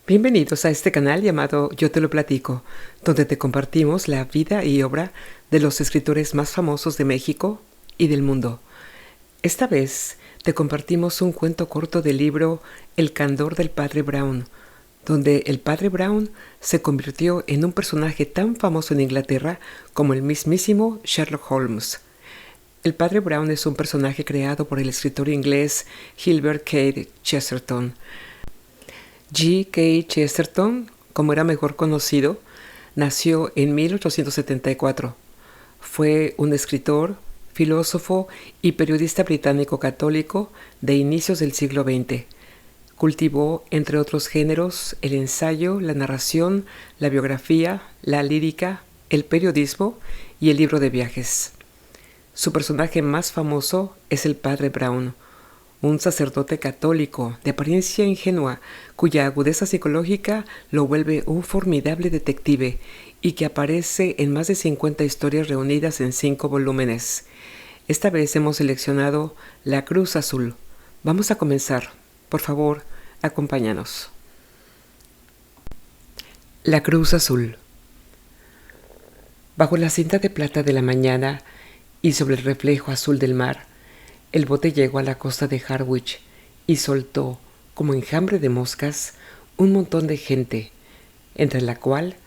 Bienvenidos a este canal llamado Yo te lo platico, donde te compartimos la vida y obra de los escritores más famosos de México y del mundo. Esta vez te compartimos un cuento corto del libro El candor del Padre Brown, donde el Padre Brown se convirtió en un personaje tan famoso en Inglaterra como el mismísimo Sherlock Holmes. El Padre Brown es un personaje creado por el escritor inglés Gilbert K. Chesterton. G. K. Chesterton, como era mejor conocido, nació en 1874. Fue un escritor, filósofo y periodista británico católico de inicios del siglo XX. Cultivó, entre otros géneros, el ensayo, la narración, la biografía, la lírica, el periodismo y el libro de viajes. Su personaje más famoso es el Padre Brown, un sacerdote católico de apariencia ingenua, cuya agudeza psicológica lo vuelve un formidable detective y que aparece en más de 50 historias reunidas en 5 volúmenes. Esta vez hemos seleccionado La Cruz Azul. Vamos a comenzar. Por favor, acompáñanos. La Cruz Azul. Bajo la cinta de plata de la mañana y sobre el reflejo azul del mar, el bote llegó a la costa de Harwich y soltó, como enjambre de moscas, un montón de gente, entre la cual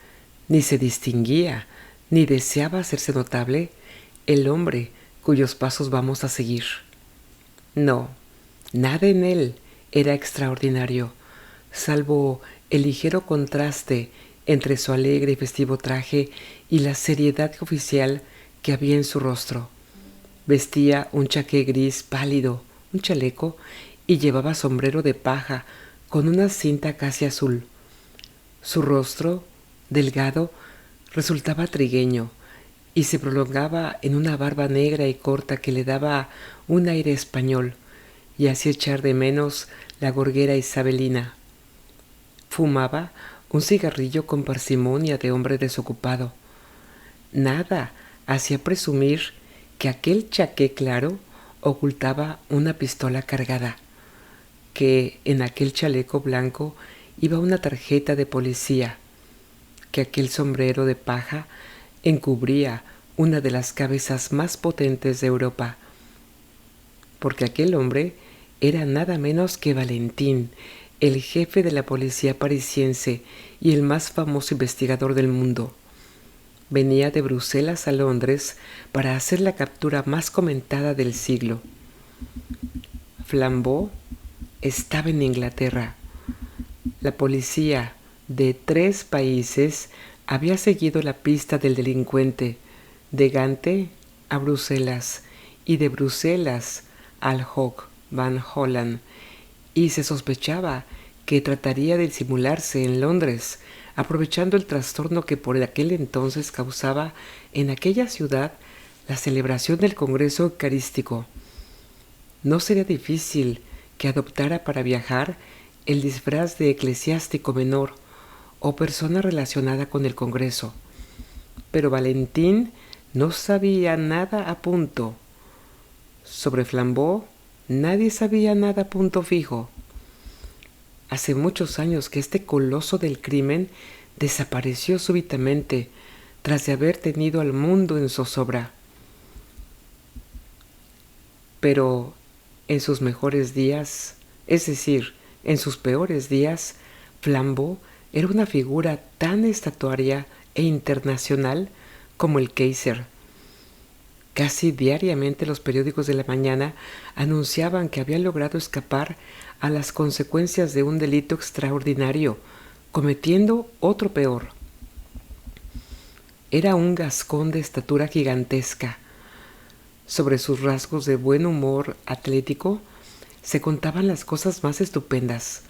ni se distinguía ni deseaba hacerse notable el hombre cuyos pasos vamos a seguir. No, nada en él era extraordinario, salvo el ligero contraste entre su alegre y festivo traje y la seriedad oficial que había en su rostro. Vestía un chaqué gris pálido, un chaleco, y llevaba sombrero de paja con una cinta casi azul. Su rostro, delgado, resultaba trigueño y se prolongaba en una barba negra y corta que le daba un aire español y hacía echar de menos la gorguera isabelina. Fumaba un cigarrillo con parsimonia de hombre desocupado. Nada hacía presumir que aquel chaqué claro ocultaba una pistola cargada, que en aquel chaleco blanco iba una tarjeta de policía, que aquel sombrero de paja encubría una de las cabezas más potentes de Europa, porque aquel hombre era nada menos que Valentín, el jefe de la policía parisiense y el más famoso investigador del mundo. Venía de Bruselas a Londres para hacer la captura más comentada del siglo. Flambeau estaba en Inglaterra. La policía de 3 países había seguido la pista del delincuente de Gante a Bruselas y de Bruselas al Hoek van Holland, y se sospechaba que trataría de disimularse en Londres, aprovechando el trastorno que por aquel entonces causaba en aquella ciudad la celebración del Congreso Eucarístico. No sería difícil que adoptara para viajar el disfraz de eclesiástico menor o persona relacionada con el Congreso. Pero Valentín no sabía nada a punto. Sobre Flambeau nadie sabía nada a punto fijo. Hace muchos años que este coloso del crimen desapareció súbitamente tras de haber tenido al mundo en zozobra. Pero en sus mejores días, es decir, en sus peores días, Flambeau era una figura tan estatuaria e internacional como el Kaiser. Casi diariamente los periódicos de la mañana anunciaban que había logrado escapar a las consecuencias de un delito extraordinario, cometiendo otro peor. Era un gascón de estatura gigantesca. Sobre sus rasgos de buen humor atlético se contaban las cosas más estupendas.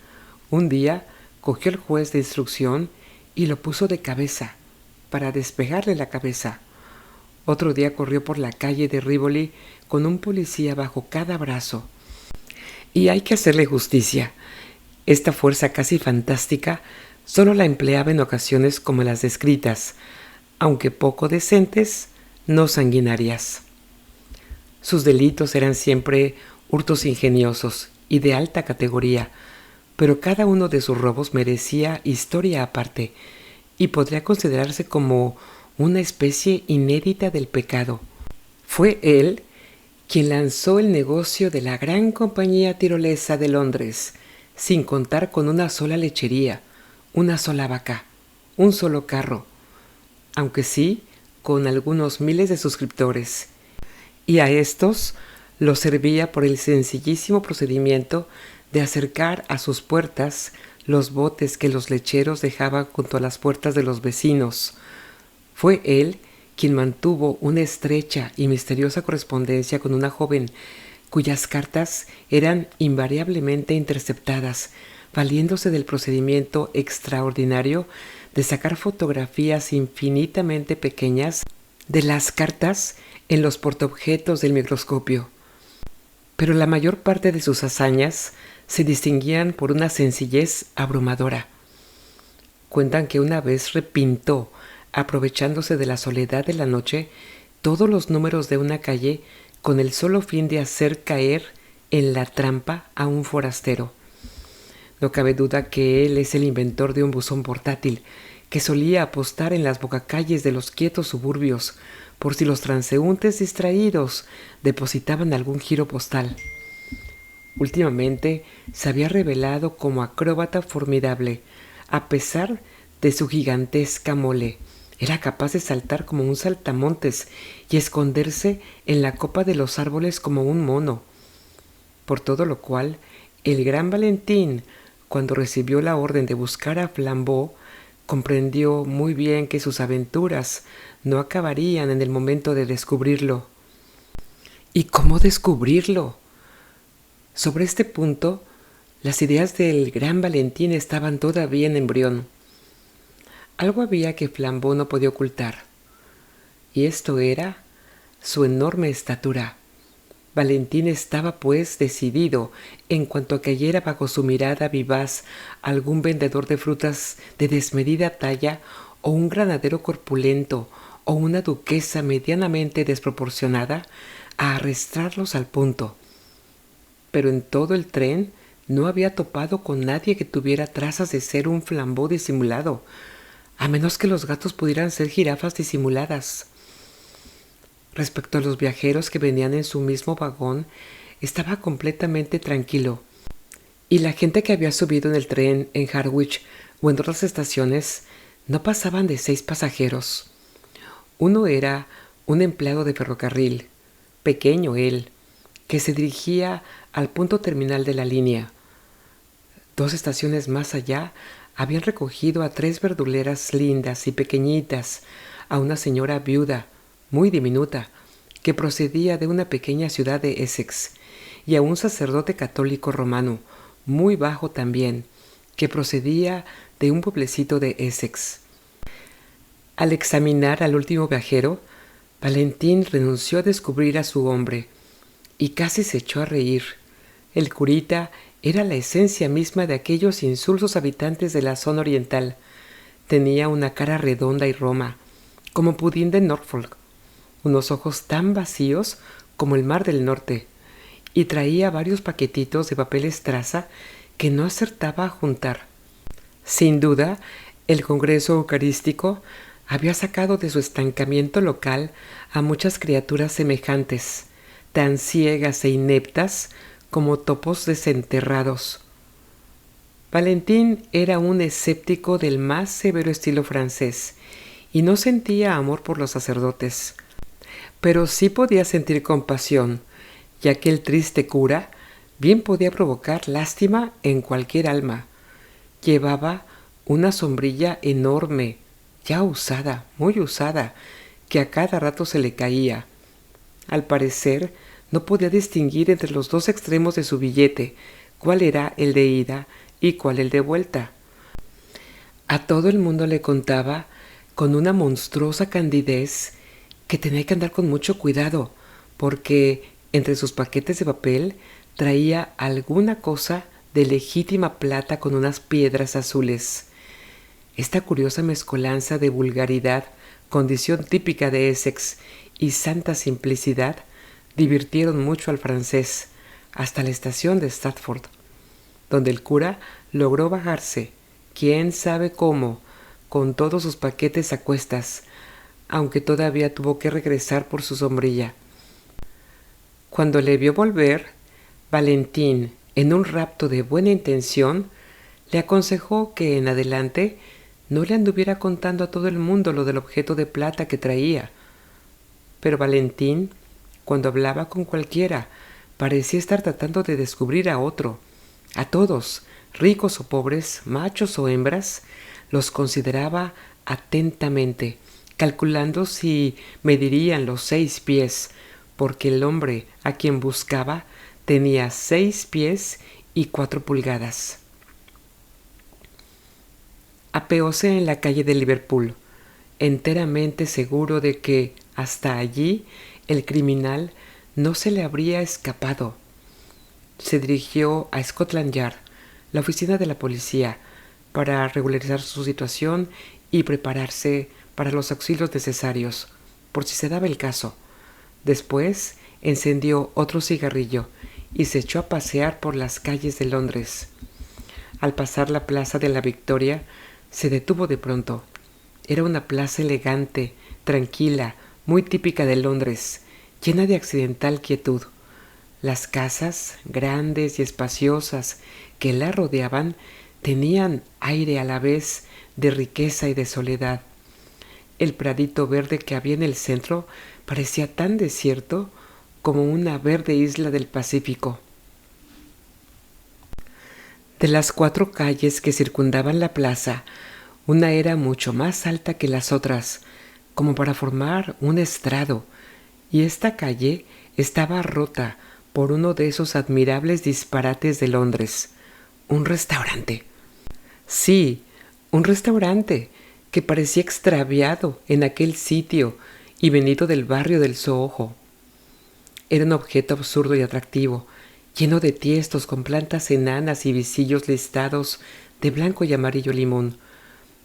Un día cogió el juez de instrucción y lo puso de cabeza, para despejarle la cabeza. Otro día corrió por la calle de Rivoli con un policía bajo cada brazo. Y hay que hacerle justicia. Esta fuerza casi fantástica solo la empleaba en ocasiones como las descritas, aunque poco decentes, no sanguinarias. Sus delitos eran siempre hurtos ingeniosos y de alta categoría, pero cada uno de sus robos merecía historia aparte y podría considerarse como una especie inédita del pecado. Fue él quien lanzó el negocio de la gran compañía tirolesa de Londres, sin contar con una sola lechería, una sola vaca, un solo carro, aunque sí con algunos miles de suscriptores. Y a estos los servía por el sencillísimo procedimiento de acercar a sus puertas los botes que los lecheros dejaban junto a las puertas de los vecinos. Fue él quien mantuvo una estrecha y misteriosa correspondencia con una joven cuyas cartas eran invariablemente interceptadas, valiéndose del procedimiento extraordinario de sacar fotografías infinitamente pequeñas de las cartas en los portaobjetos del microscopio. Pero la mayor parte de sus hazañas se distinguían por una sencillez abrumadora. Cuentan que una vez repintó, aprovechándose de la soledad de la noche, todos los números de una calle con el solo fin de hacer caer en la trampa a un forastero. No cabe duda que él es el inventor de un buzón portátil que solía apostar en las bocacalles de los quietos suburbios por si los transeúntes distraídos depositaban algún giro postal. Últimamente se había revelado como acróbata formidable, a pesar de su gigantesca mole. Era capaz de saltar como un saltamontes y esconderse en la copa de los árboles como un mono. Por todo lo cual, el gran Valentín, cuando recibió la orden de buscar a Flambeau, comprendió muy bien que sus aventuras no acabarían en el momento de descubrirlo. ¿Y cómo descubrirlo? Sobre este punto, las ideas del gran Valentín estaban todavía en embrión. Algo había que Flambeau no podía ocultar, y esto era su enorme estatura. Valentín estaba, pues, decidido, en cuanto cayera bajo su mirada vivaz algún vendedor de frutas de desmedida talla, o un granadero corpulento, o una duquesa medianamente desproporcionada, a arrastrarlos al punto. Pero en todo el tren no había topado con nadie que tuviera trazas de ser un Flambeau disimulado, a menos que los gatos pudieran ser jirafas disimuladas. Respecto a los viajeros que venían en su mismo vagón, estaba completamente tranquilo, y la gente que había subido en el tren en Harwich o en otras estaciones no pasaban de 6 pasajeros. Uno era un empleado de ferrocarril, pequeño él, que se dirigía al punto terminal de la línea. 2 estaciones más allá habían recogido a 3 verduleras lindas y pequeñitas, a una señora viuda, muy diminuta, que procedía de una pequeña ciudad de Essex, y a un sacerdote católico romano, muy bajo también, que procedía de un pueblecito de Essex. Al examinar al último viajero, Valentín renunció a descubrir a su hombre, y casi se echó a reír. El curita era la esencia misma de aquellos insulsos habitantes de la zona oriental. Tenía una cara redonda y roma, como pudín de Norfolk, unos ojos tan vacíos como el mar del norte, y traía varios paquetitos de papel estraza que no acertaba a juntar. Sin duda, el Congreso Eucarístico había sacado de su estancamiento local a muchas criaturas semejantes, tan ciegas e ineptas como topos desenterrados. Valentín era un escéptico del más severo estilo francés y no sentía amor por los sacerdotes, pero sí podía sentir compasión, ya que el triste cura bien podía provocar lástima en cualquier alma. Llevaba una sombrilla enorme, ya usada, muy usada, que a cada rato se le caía. Al parecer, no podía distinguir entre los 2 extremos de su billete cuál era el de ida y cuál el de vuelta. A todo el mundo le contaba, con una monstruosa candidez, que tenía que andar con mucho cuidado, porque entre sus paquetes de papel traía alguna cosa de legítima plata con unas piedras azules. Esta curiosa mezcolanza de vulgaridad, condición típica de Essex, y santa simplicidad, divirtieron mucho al francés, hasta la estación de Stratford. donde el cura logró bajarse, quién sabe cómo, con todos sus paquetes a cuestas, aunque todavía tuvo que regresar por su sombrilla. Cuando le vio volver, Valentín, en un rapto de buena intención, le aconsejó que en adelante no le anduviera contando a todo el mundo lo del objeto de plata que traía. Pero Valentín, cuando hablaba con cualquiera, parecía estar tratando de descubrir a otro. A todos, ricos o pobres, machos o hembras, los consideraba atentamente, calculando si medirían los 6 pies, porque el hombre a quien buscaba tenía 6 pies y 4 pulgadas. Apeóse en la calle de Liverpool, enteramente seguro de que hasta allí el criminal no se le habría escapado. Se dirigió a Scotland Yard, la oficina de la policía, para regularizar su situación y prepararse para los auxilios necesarios, por si se daba el caso. Después encendió otro cigarrillo y se echó a pasear por las calles de Londres. Al pasar la Plaza de la Victoria, se detuvo de pronto. Era una plaza elegante, tranquila, muy típica de Londres, llena de accidental quietud. Las casas, grandes y espaciosas, que la rodeaban, tenían aire a la vez de riqueza y de soledad. El pradito verde que había en el centro parecía tan desierto como una verde isla del Pacífico. De las 4 calles que circundaban la plaza, una era mucho más alta que las otras, como para formar un estrado, y esta calle estaba rota por uno de esos admirables disparates de Londres, un restaurante. Sí, un restaurante que parecía extraviado en aquel sitio y venido del barrio del Soho. Era un objeto absurdo y atractivo, lleno de tiestos con plantas enanas y visillos listados de blanco y amarillo limón.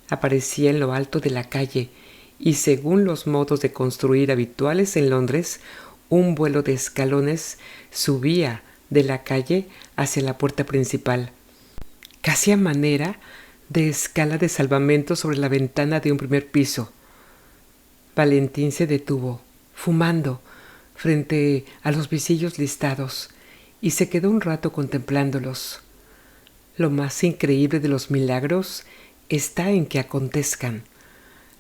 Aparecía en lo alto de la calle y, según los modos de construir habituales en Londres, un vuelo de escalones subía de la calle hacia la puerta principal, casi a manera de escala de salvamento sobre la ventana de un primer piso. Valentín se detuvo, fumando, frente a los visillos listados, y se quedó un rato contemplándolos. Lo más increíble de los milagros está en que acontezcan.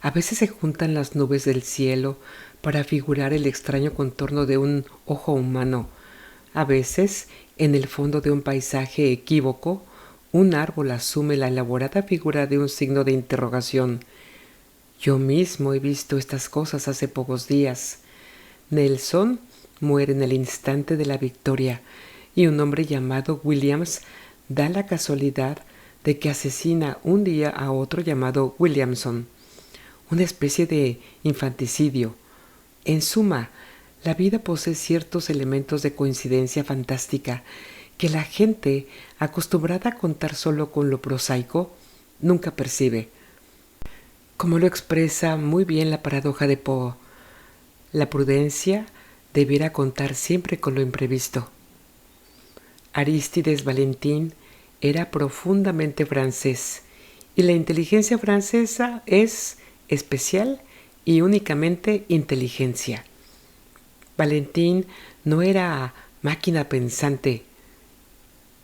A veces se juntan las nubes del cielo para figurar el extraño contorno de un ojo humano. A veces, en el fondo de un paisaje equívoco, un árbol asume la elaborada figura de un signo de interrogación. Yo mismo he visto estas cosas hace pocos días. Nelson muere en el instante de la victoria y un hombre llamado Williams da la casualidad de que asesina un día a otro llamado Williamson, una especie de infanticidio. En suma, la vida posee ciertos elementos de coincidencia fantástica que la gente, acostumbrada a contar solo con lo prosaico, nunca percibe. Como lo expresa muy bien la paradoja de Poe, la prudencia debiera contar siempre con lo imprevisto. Arístides Valentín era profundamente francés y la inteligencia francesa es especial y únicamente inteligencia. Valentín no era máquina pensante,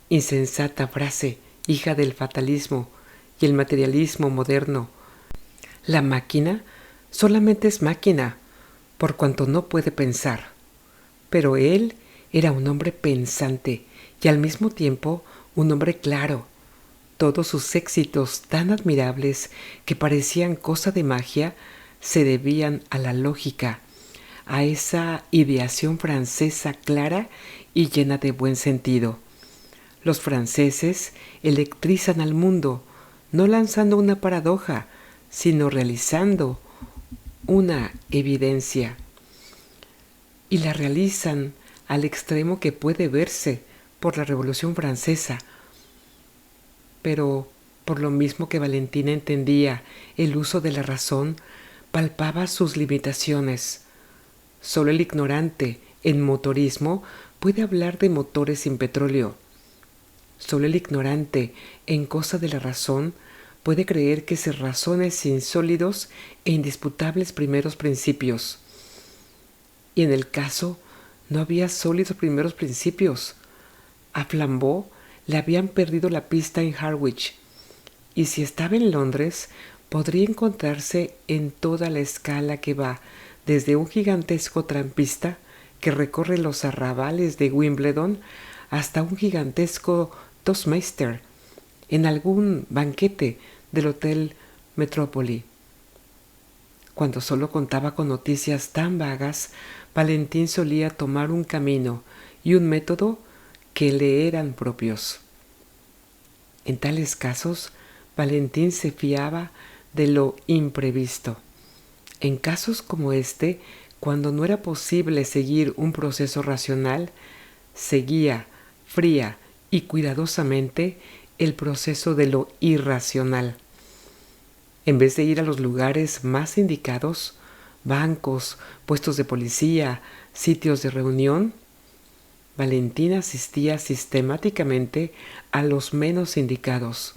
insensata frase, hija del fatalismo y el materialismo moderno. La máquina solamente es máquina, por cuanto no puede pensar. Pero él era un hombre pensante y al mismo tiempo un hombre claro. Todos sus éxitos tan admirables que parecían cosa de magia se debían a la lógica, a esa ideación francesa clara y llena de buen sentido. Los franceses electrizan al mundo, no lanzando una paradoja, sino realizando una evidencia. Y la realizan al extremo que puede verse por la Revolución Francesa. Pero, por lo mismo que Valentín entendía el uso de la razón, palpaba sus limitaciones. Solo el ignorante en motorismo puede hablar de motores sin petróleo. Solo el ignorante en cosa de la razón puede creer que se razone sin sólidos e indisputables primeros principios. Y en el caso no había sólidos primeros principios. A Flambeau le habían perdido la pista en Harwich, y si estaba en Londres, podría encontrarse en toda la escala que va desde un gigantesco trampista que recorre los arrabales de Wimbledon hasta un gigantesco toastmaster en algún banquete del Hotel Metrópoli. Cuando solo contaba con noticias tan vagas, Valentín solía tomar un camino y un método que le eran propios. En tales casos, Valentín se fiaba de lo imprevisto. En casos como este, cuando no era posible seguir un proceso racional, seguía fría y cuidadosamente el proceso de lo irracional. En vez de ir a los lugares más indicados, bancos, puestos de policía, sitios de reunión, Valentín asistía sistemáticamente a los menos indicados.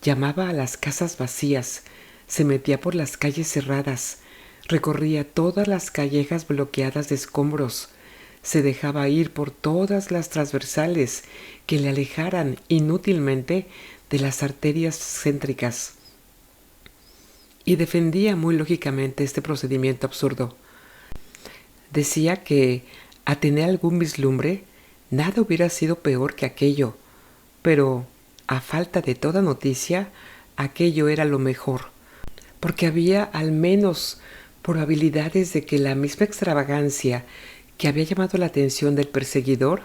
Llamaba a las casas vacías, se metía por las calles cerradas, recorría todas las callejas bloqueadas de escombros, se dejaba ir por todas las transversales que le alejaran inútilmente de las arterias céntricas. Y defendía muy lógicamente este procedimiento absurdo. Decía que, a tener algún vislumbre, nada hubiera sido peor que aquello, pero, a falta de toda noticia, aquello era lo mejor, porque había al menos probabilidades de que la misma extravagancia que había llamado la atención del perseguidor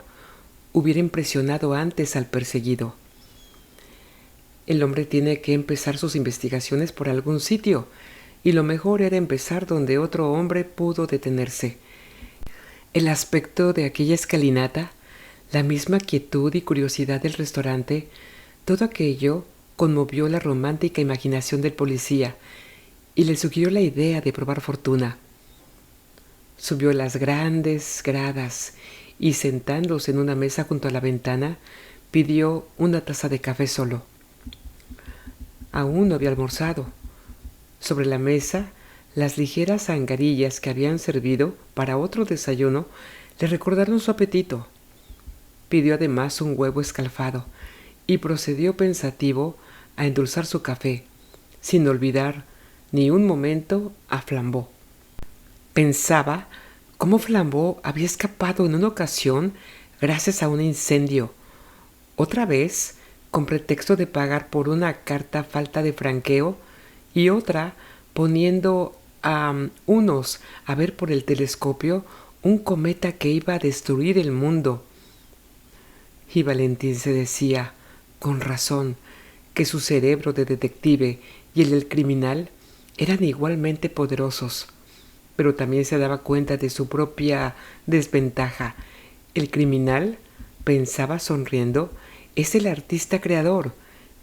hubiera impresionado antes al perseguido. El hombre tiene que empezar sus investigaciones por algún sitio, y lo mejor era empezar donde otro hombre pudo detenerse. El aspecto de aquella escalinata, la misma quietud y curiosidad del restaurante, todo aquello conmovió la romántica imaginación del policía y le sugirió la idea de probar fortuna. Subió las grandes gradas y, sentándose en una mesa junto a la ventana, pidió una taza de café solo. Aún no había almorzado. Sobre la mesa, las ligeras angarillas que habían servido para otro desayuno le recordaron su apetito. Pidió además un huevo escalfado y procedió pensativo a endulzar su café, sin olvidar ni un momento a Flambeau. Pensaba cómo Flambeau había escapado en una ocasión gracias a un incendio, otra vez con pretexto de pagar por una carta falta de franqueo, y otra poniendo a unos a ver por el telescopio un cometa que iba a destruir el mundo. Y Valentín se decía, con razón, que su cerebro de detective y el del criminal eran igualmente poderosos, pero también se daba cuenta de su propia desventaja. El criminal, pensaba sonriendo, es el artista creador,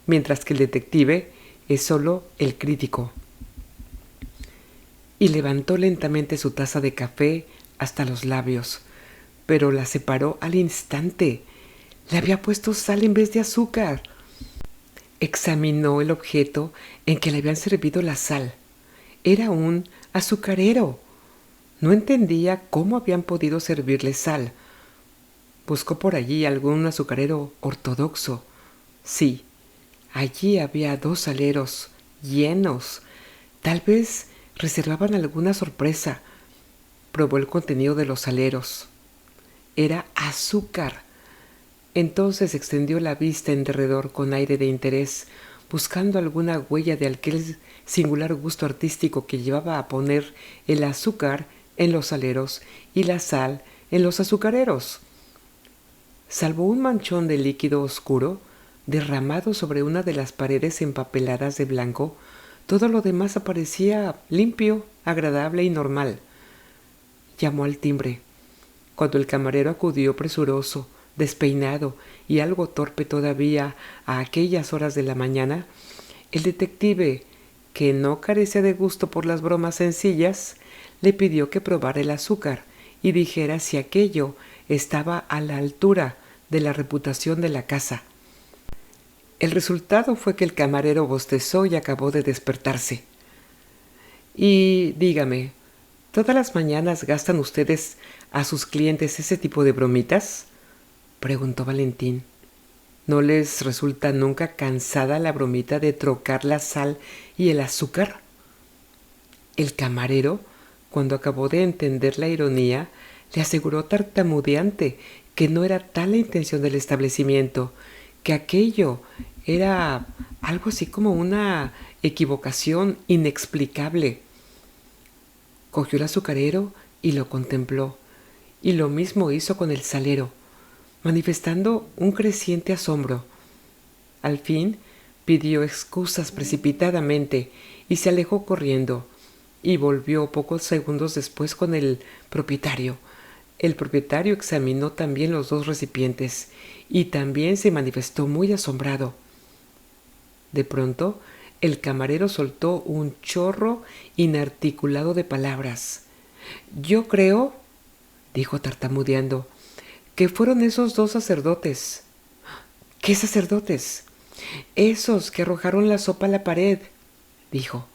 mientras que el detective es solo el crítico. Y levantó lentamente su taza de café hasta los labios, pero la separó al instante. Le había puesto sal en vez de azúcar. Examinó el objeto en que le habían servido la sal. Era un azucarero. No entendía cómo habían podido servirle sal. Buscó por allí algún azucarero ortodoxo. Sí, allí había 2 saleros llenos. Tal vez reservaban alguna sorpresa. Probó el contenido de los saleros. Era azúcar. Entonces extendió la vista en derredor con aire de interés, buscando alguna huella de aquel singular gusto artístico que llevaba a poner el azúcar en los saleros y la sal en los azucareros. Salvo un manchón de líquido oscuro derramado sobre una de las paredes empapeladas de blanco, todo lo demás aparecía limpio, agradable y normal. Llamó al timbre. Cuando el camarero acudió presuroso, despeinado y algo torpe todavía a aquellas horas de la mañana, el detective, que no carecía de gusto por las bromas sencillas, le pidió que probara el azúcar y dijera si aquello estaba a la altura de la reputación de la casa. El resultado fue que el camarero bostezó y acabó de despertarse. Y dígame, ¿todas las mañanas gastan ustedes a sus clientes ese tipo de bromitas?, preguntó Valentín. ¿No les resulta nunca cansada la bromita de trocar la sal y el azúcar? El camarero, cuando acabó de entender la ironía, le aseguró tartamudeante que no era tal la intención del establecimiento, que aquello era algo así como una equivocación inexplicable. Cogió el azucarero y lo contempló, y lo mismo hizo con el salero, manifestando un creciente asombro. Al fin pidió excusas precipitadamente y se alejó corriendo, y volvió pocos segundos después con el propietario. El propietario examinó también los dos recipientes y también se manifestó muy asombrado. De pronto, el camarero soltó un chorro inarticulado de palabras. «Yo creo», dijo tartamudeando, «que fueron esos dos sacerdotes». «¿Qué sacerdotes?» «Esos que arrojaron la sopa a la pared», dijo.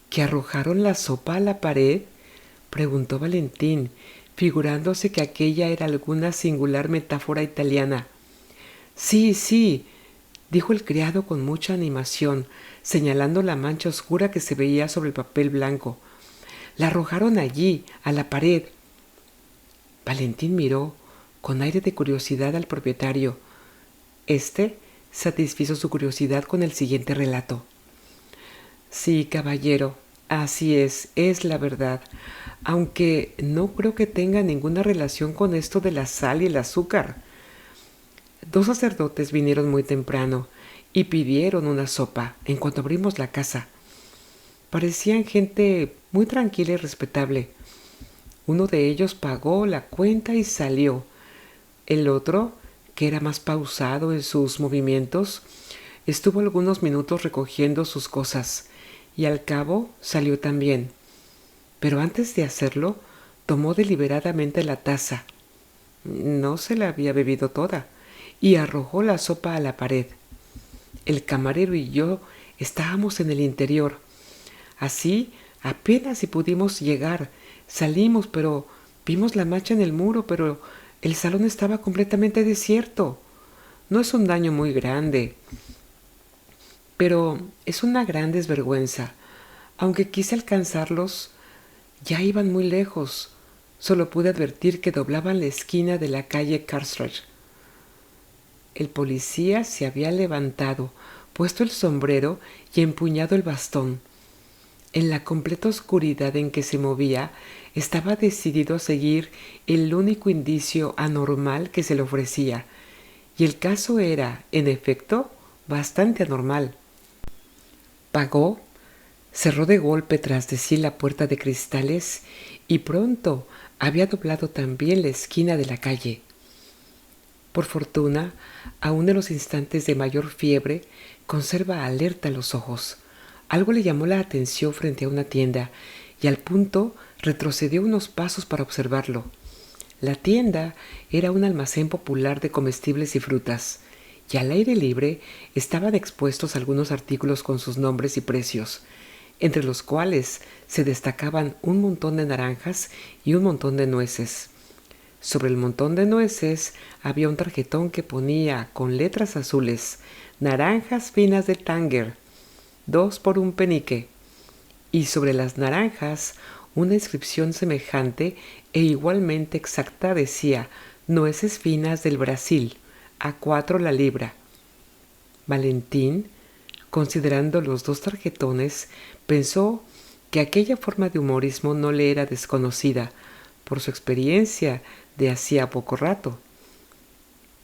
«¿Que arrojaron la sopa a la pared?», preguntó Valentín, figurándose que aquella era alguna singular metáfora italiana. «Sí, sí», dijo el criado con mucha animación, señalando la mancha oscura que se veía sobre el papel blanco. «La arrojaron allí, a la pared». Valentín miró con aire de curiosidad al propietario. Este satisfizo su curiosidad con el siguiente relato. «Sí, caballero, así es la verdad, aunque no creo que tenga ninguna relación con esto de la sal y el azúcar. Dos sacerdotes vinieron muy temprano y pidieron una sopa en cuanto abrimos la casa. Parecían gente muy tranquila y respetable. Uno de ellos pagó la cuenta y salió. El otro, que era más pausado en sus movimientos, estuvo algunos minutos recogiendo sus cosas y al cabo salió también. Pero antes de hacerlo, tomó deliberadamente la taza. No se la había bebido toda y arrojó la sopa a la pared. El camarero y yo estábamos en el interior. Así apenas si pudimos llegar. Salimos, pero vimos la mancha en el muro, pero el salón estaba completamente desierto. No es un daño muy grande, pero es una gran desvergüenza. Aunque quise alcanzarlos, ya iban muy lejos. Solo pude advertir que doblaban la esquina de la calle Cartwright. El policía se había levantado, puesto el sombrero y empuñado el bastón. En la completa oscuridad en que se movía, estaba decidido a seguir el único indicio anormal que se le ofrecía, y el caso era, en efecto, bastante anormal. Pagó, cerró de golpe tras de sí la puerta de cristales y pronto había doblado también la esquina de la calle. Por fortuna, aun en los instantes de mayor fiebre, conserva alerta los ojos. Algo le llamó la atención frente a una tienda y al punto retrocedió unos pasos para observarlo. La tienda era un almacén popular de comestibles y frutas, y al aire libre estaban expuestos algunos artículos con sus nombres y precios, entre los cuales se destacaban un montón de naranjas y un montón de nueces. Sobre el montón de nueces había un tarjetón que ponía con letras azules: «Naranjas finas de Tánger, 2 por un penique», y sobre las naranjas una inscripción semejante e igualmente exacta decía: «Nueces finas del Brasil, a 4 la libra». Valentín, considerando los dos tarjetones, pensó que aquella forma de humorismo no le era desconocida por su experiencia de hacía poco rato.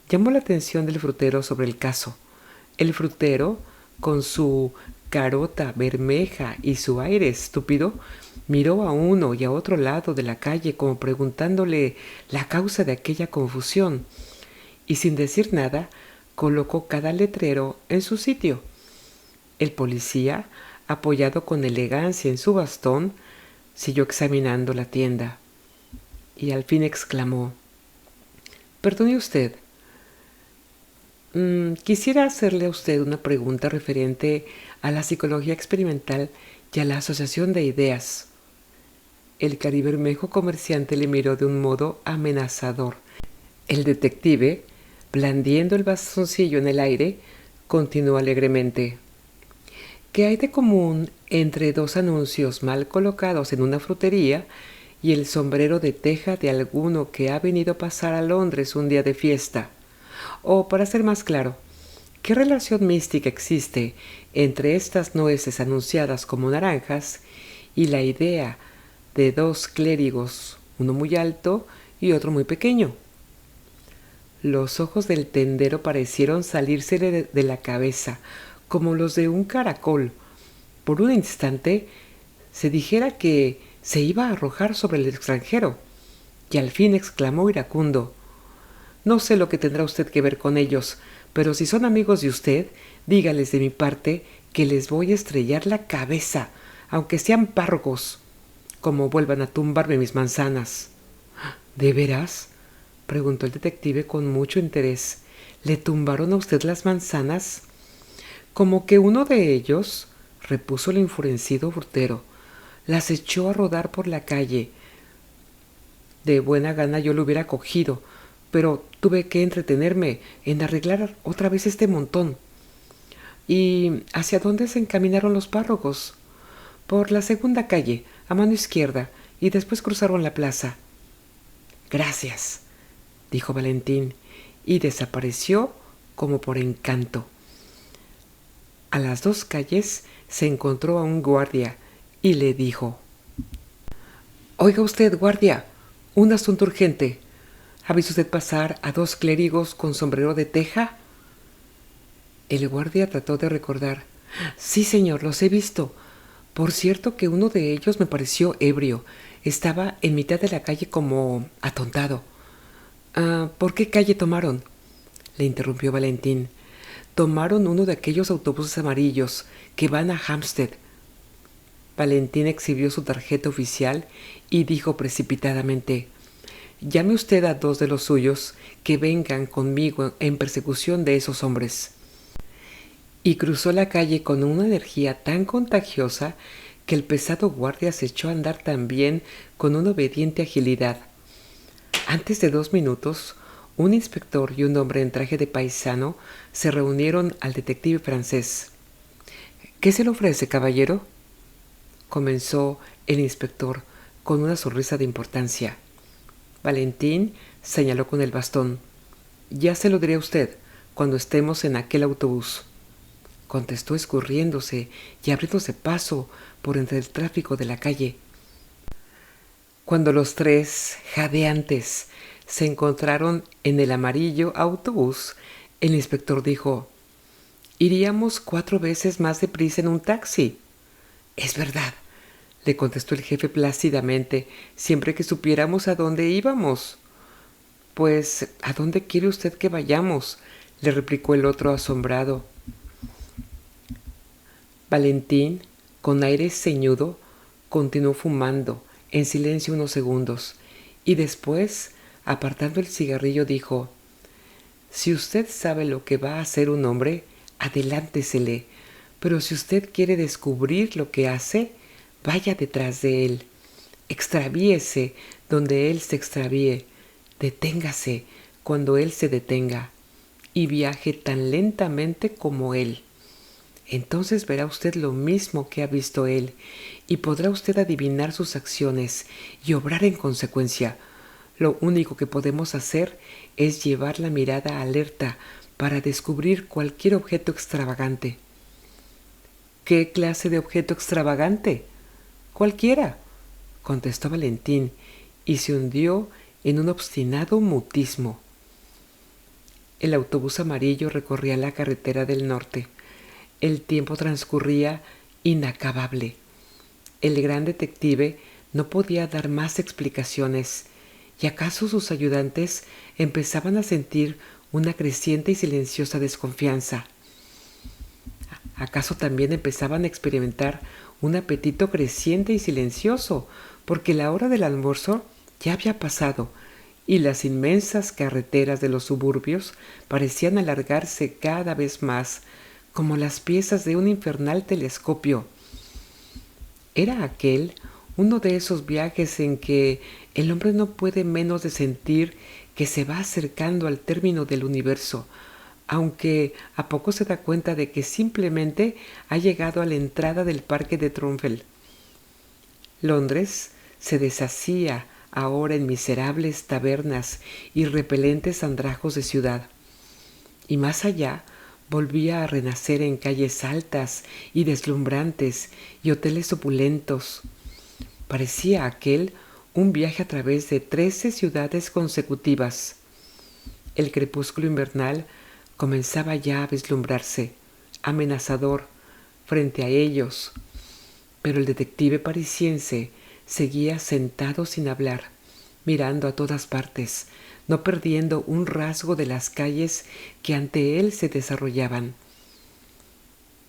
Llamó la atención del frutero sobre el caso. El frutero, con su carota bermeja y su aire estúpido, miró a uno y a otro lado de la calle como preguntándole la causa de aquella confusión, y sin decir nada colocó cada letrero en su sitio. El policía, apoyado con elegancia en su bastón, siguió examinando la tienda y al fin exclamó: «Perdone usted, Quisiera hacerle a usted una pregunta referente a la psicología experimental y a la asociación de ideas. El caribermejo comerciante le miró de un modo amenazador. El detective, blandiendo el bastoncillo en el aire, continuó alegremente. ¿Qué hay de común entre dos anuncios mal colocados en una frutería y el sombrero de teja de alguno que ha venido a pasar a Londres un día de fiesta? O, para ser más claro, ¿qué relación mística existe entre estas nueces anunciadas como naranjas y la idea de dos clérigos, uno muy alto y otro muy pequeño? Los ojos del tendero parecieron salírsele de la cabeza, como los de un caracol. Por un instante se dijera que se iba a arrojar sobre el extranjero, y al fin exclamó iracundo: «No sé lo que tendrá usted que ver con ellos, pero si son amigos de usted, dígales de mi parte que les voy a estrellar la cabeza, aunque sean párrocos, como vuelvan a tumbarme mis manzanas». «¿De veras?», preguntó el detective con mucho interés. «¿Le tumbaron a usted las manzanas?». «Como que uno de ellos», repuso el enfurecido frutero, «las echó a rodar por la calle. De buena gana yo lo hubiera cogido, pero tuve que entretenerme en arreglar otra vez este montón». «¿Y hacia dónde se encaminaron los párrocos?» «Por la segunda calle, a mano izquierda, y después cruzaron la plaza». «Gracias», dijo Valentín, y desapareció como por encanto. A las 2 calles se encontró a un guardia y le dijo: «Oiga usted, guardia, un asunto urgente. ¿Ha visto usted pasar a 2 clérigos con sombrero de teja?». El guardia trató de recordar. «Sí, señor, los he visto. Por cierto que uno de ellos me pareció ebrio. Estaba en mitad de la calle como atontado». «¿Por qué calle tomaron?», le interrumpió Valentín. «Tomaron uno de aquellos autobuses amarillos que van a Hampstead». Valentín exhibió su tarjeta oficial y dijo precipitadamente: «Llame usted a 2 de los suyos que vengan conmigo en persecución de esos hombres». Y cruzó la calle con una energía tan contagiosa que el pesado guardia se echó a andar también con una obediente agilidad. Antes de 2 minutos, un inspector y un hombre en traje de paisano se reunieron al detective francés. «¿Qué se le ofrece, caballero?», comenzó el inspector con una sonrisa de importancia. Valentín señaló con el bastón. «Ya se lo diré a usted cuando estemos en aquel autobús», contestó escurriéndose y abriéndose paso por entre el tráfico de la calle. Cuando los 3, jadeantes, se encontraron en el amarillo autobús, el inspector dijo: «Iríamos 4 veces más deprisa en un taxi». «Es verdad», le contestó el jefe plácidamente, «siempre que supiéramos a dónde íbamos». «Pues, ¿a dónde quiere usted que vayamos?», le replicó el otro asombrado. Valentín, con aire ceñudo, continuó fumando en silencio unos segundos, y después, apartando el cigarrillo, dijo: «Si usted sabe lo que va a hacer un hombre, adelántesele, pero si usted quiere descubrir lo que hace, vaya detrás de él. Extravíese donde él se extravíe, deténgase cuando él se detenga, y viaje tan lentamente como él. Entonces verá usted lo mismo que ha visto él, y podrá usted adivinar sus acciones y obrar en consecuencia. Lo único que podemos hacer es llevar la mirada alerta para descubrir cualquier objeto extravagante». «¿Qué clase de objeto extravagante?». «Cualquiera», contestó Valentín, y se hundió en un obstinado mutismo. El autobús amarillo recorría la carretera del norte. El tiempo transcurría inacabable. El gran detective no podía dar más explicaciones, y acaso sus ayudantes empezaban a sentir una creciente y silenciosa desconfianza. ¿Acaso también empezaban a experimentar un apetito creciente y silencioso, porque la hora del almuerzo ya había pasado y las inmensas carreteras de los suburbios parecían alargarse cada vez más, como las piezas de un infernal telescopio. Era aquel uno de esos viajes en que el hombre no puede menos de sentir que se va acercando al término del universo, aunque a poco se da cuenta de que simplemente ha llegado a la entrada del parque de Trumfeld. Londres se deshacía ahora en miserables tabernas y repelentes andrajos de ciudad, y más allá volvía a renacer en calles altas y deslumbrantes y hoteles opulentos. Parecía aquel un viaje a través de 13 ciudades consecutivas. El crepúsculo invernal comenzaba ya a vislumbrarse, amenazador, frente a ellos, pero el detective parisiense seguía sentado sin hablar, mirando a todas partes, no perdiendo un rasgo de las calles que ante él se desarrollaban.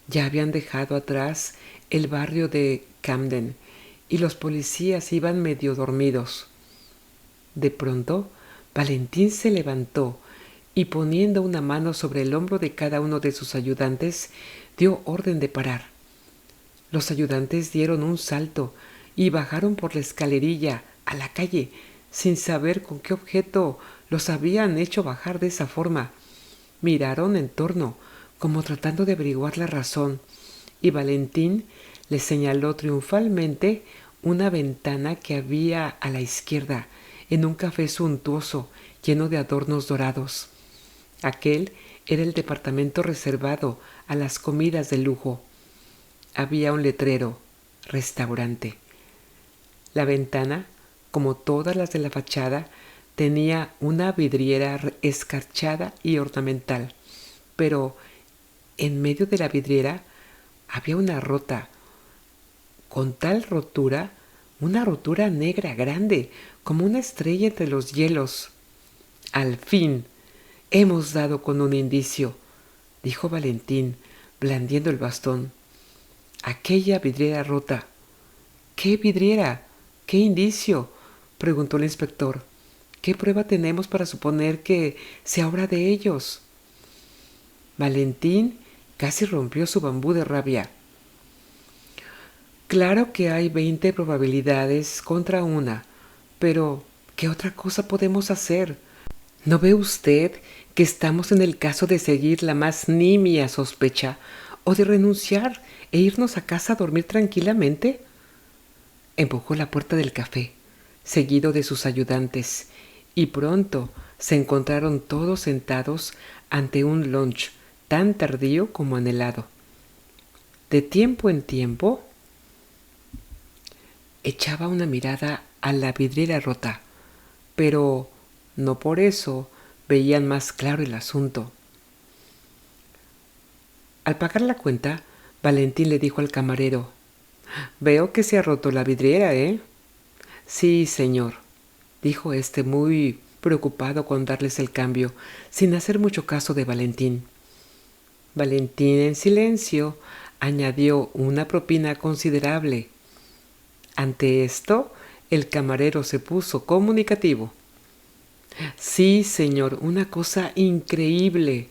Ya habían dejado atrás el barrio de Camden y los policías iban medio dormidos. De pronto, Valentín se levantó y poniendo una mano sobre el hombro de cada uno de sus ayudantes, dio orden de parar. Los ayudantes dieron un salto y bajaron por la escalerilla a la calle, sin saber con qué objeto los habían hecho bajar de esa forma. Miraron en torno, como tratando de averiguar la razón, y Valentín les señaló triunfalmente una ventana que había a la izquierda, en un café suntuoso, lleno de adornos dorados. Aquel era el departamento reservado a las comidas de lujo. Había un letrero: restaurante. La ventana, como todas las de la fachada, tenía una vidriera escarchada y ornamental, pero en medio de la vidriera había una rota, con tal rotura, una rotura negra grande, como una estrella entre los hielos. Al fin, hemos dado con un indicio, dijo Valentín, blandiendo el bastón. Aquella vidriera rota. ¿Qué vidriera? ¿Qué indicio? Preguntó el inspector. ¿Qué prueba tenemos para suponer que sea obra de ellos? Valentín casi rompió su bambú de rabia. Claro que hay 20 probabilidades contra una, pero ¿qué otra cosa podemos hacer? ¿No ve usted que estamos en el caso de seguir la más nimia sospecha o de renunciar e irnos a casa a dormir tranquilamente? Empujó la puerta del café, seguido de sus ayudantes, y pronto se encontraron todos sentados ante un lunch tan tardío como anhelado. De tiempo en tiempo echaba una mirada a la vidriera rota, pero no por eso veían más claro el asunto. Al pagar la cuenta, Valentín le dijo al camarero: «Veo que se ha roto la vidriera, ¿eh?» «Sí, señor», dijo éste muy preocupado con darles el cambio, sin hacer mucho caso de Valentín. Valentín, en silencio, añadió una propina considerable. Ante esto, el camarero se puso comunicativo. «Sí, señor, una cosa increíble».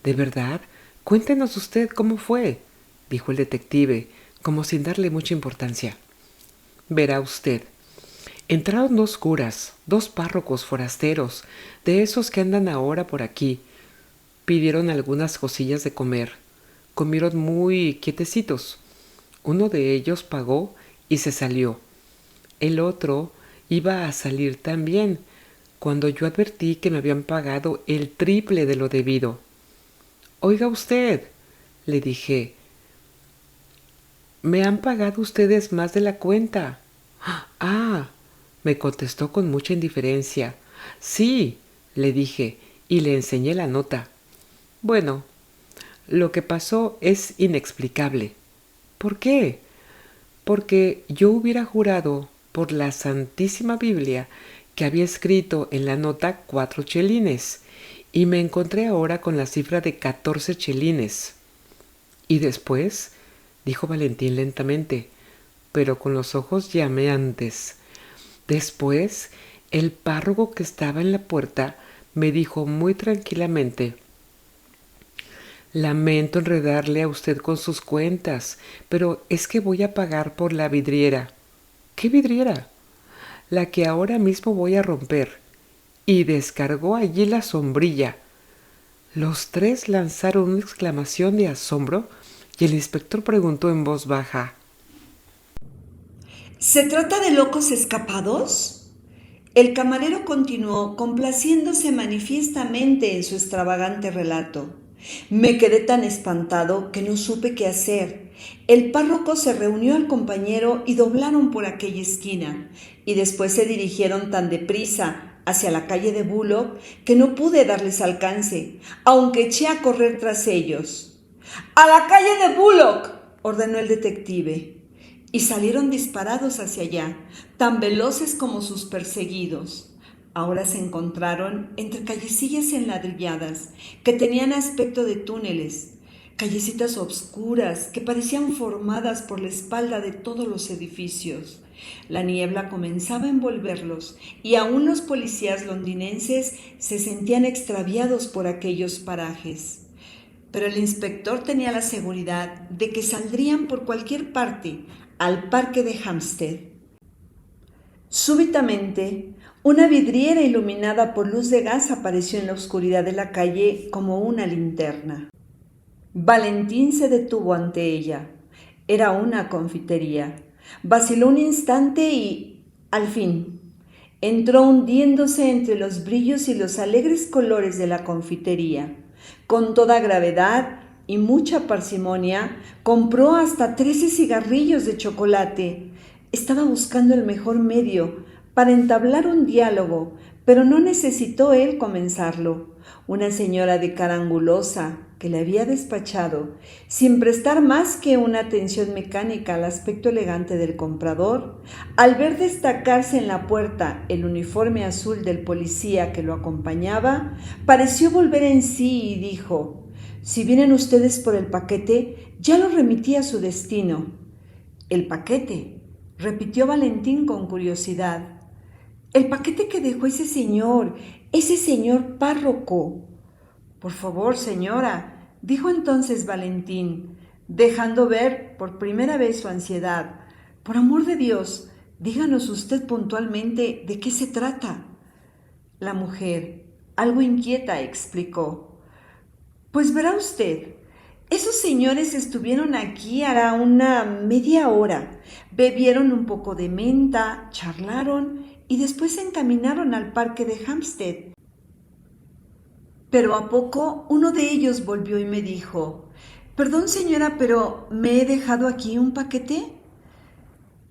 «¿De verdad? Cuéntenos usted cómo fue», dijo el detective, como sin darle mucha importancia. «Verá usted. Entraron dos curas, dos párrocos forasteros, de esos que andan ahora por aquí. Pidieron algunas cosillas de comer. Comieron muy quietecitos. Uno de ellos pagó y se salió. El otro iba a salir también, cuando yo advertí que me habían pagado el triple de lo debido. «Oiga usted», le dije, «me han pagado ustedes más de la cuenta». «Ah», me contestó con mucha indiferencia. «Sí», le dije, y le enseñé la nota. «Bueno, lo que pasó es inexplicable». «¿Por qué?» «Porque yo hubiera jurado por la Santísima Biblia que había escrito en la nota 4 chelines, y me encontré ahora con la cifra de 14 chelines. «¿Y después?», dijo Valentín lentamente, pero con los ojos llameantes. «Después El párroco que estaba en la puerta me dijo muy tranquilamente: lamento enredarle a usted con sus cuentas, pero es que voy a pagar por la vidriera. ¿Qué vidriera? La que ahora mismo voy a romper. Y descargó allí la sombrilla. Los tres lanzaron una exclamación de asombro y el inspector preguntó en voz baja: ¿Se trata de locos escapados? El camarero continuó, complaciéndose manifiestamente en su extravagante relato. Me quedé tan espantado que no supe qué hacer. El párroco se reunió al compañero y doblaron por aquella esquina, y después se dirigieron tan deprisa hacia la calle de Bullock que no pude darles alcance, aunque eché a correr tras ellos. ¡A la calle de Bullock!, ordenó el detective. Y salieron disparados hacia allá, tan veloces como sus perseguidos. Ahora se encontraron entre callecillas enladrilladas que tenían aspecto de túneles, callecitas obscuras que parecían formadas por la espalda de todos los edificios. La niebla comenzaba a envolverlos y aún los policías londinenses se sentían extraviados por aquellos parajes. Pero el inspector tenía la seguridad de que saldrían por cualquier parte al parque de Hampstead. Súbitamente, una vidriera iluminada por luz de gas apareció en la oscuridad de la calle como una linterna. Valentín se detuvo ante ella. Era una confitería. Vaciló un instante y, al fin, entró hundiéndose entre los brillos y los alegres colores de la confitería. Con toda gravedad y mucha parsimonia, compró hasta 13 cigarrillos de chocolate. Estaba buscando el mejor medio para entablar un diálogo, pero no necesitó él comenzarlo. Una señora de cara angulosa, que le había despachado, sin prestar más que una atención mecánica al aspecto elegante del comprador, al ver destacarse en la puerta el uniforme azul del policía que lo acompañaba, pareció volver en sí y dijo: «Si vienen ustedes por el paquete, ya lo remití a su destino». «¿El paquete?», repitió Valentín con curiosidad. «El paquete que dejó ese señor párroco». «Por favor, señora», dijo entonces Valentín, dejando ver por primera vez su ansiedad. «Por amor de Dios, díganos usted puntualmente de qué se trata». La mujer, algo inquieta, explicó: «Pues verá usted, esos señores estuvieron aquí hará una media hora, bebieron un poco de menta, charlaron y después se encaminaron al parque de Hampstead. Pero a poco uno de ellos volvió y me dijo: «Perdón, señora, pero ¿me he dejado aquí un paquete?».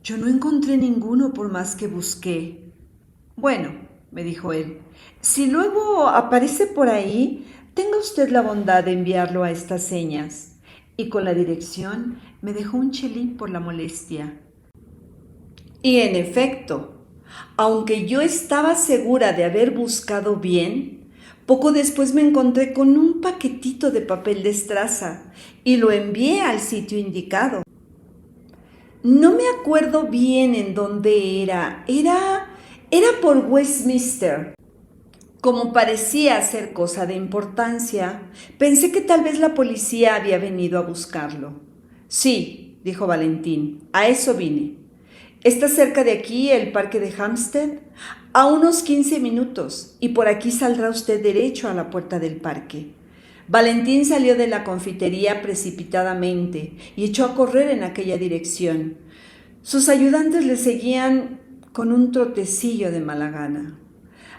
«Yo no encontré ninguno por más que busqué». «Bueno», me dijo él, «si luego aparece por ahí, tenga usted la bondad de enviarlo a estas señas». Y con la dirección me dejó un chelín por la molestia. Y en efecto, aunque yo estaba segura de haber buscado bien, poco después me encontré con un paquetito de papel de estraza y lo envié al sitio indicado. No me acuerdo bien en dónde era por Westminster. Como parecía ser cosa de importancia, pensé que tal vez la policía había venido a buscarlo. «Sí», dijo Valentín, «a eso vine». «¿Está cerca de aquí el parque de Hampstead?» «A unos 15 minutos, y por aquí saldrá usted derecho a la puerta del parque». Valentín salió de la confitería precipitadamente y echó a correr en aquella dirección. Sus ayudantes le seguían con un trotecillo de mala gana.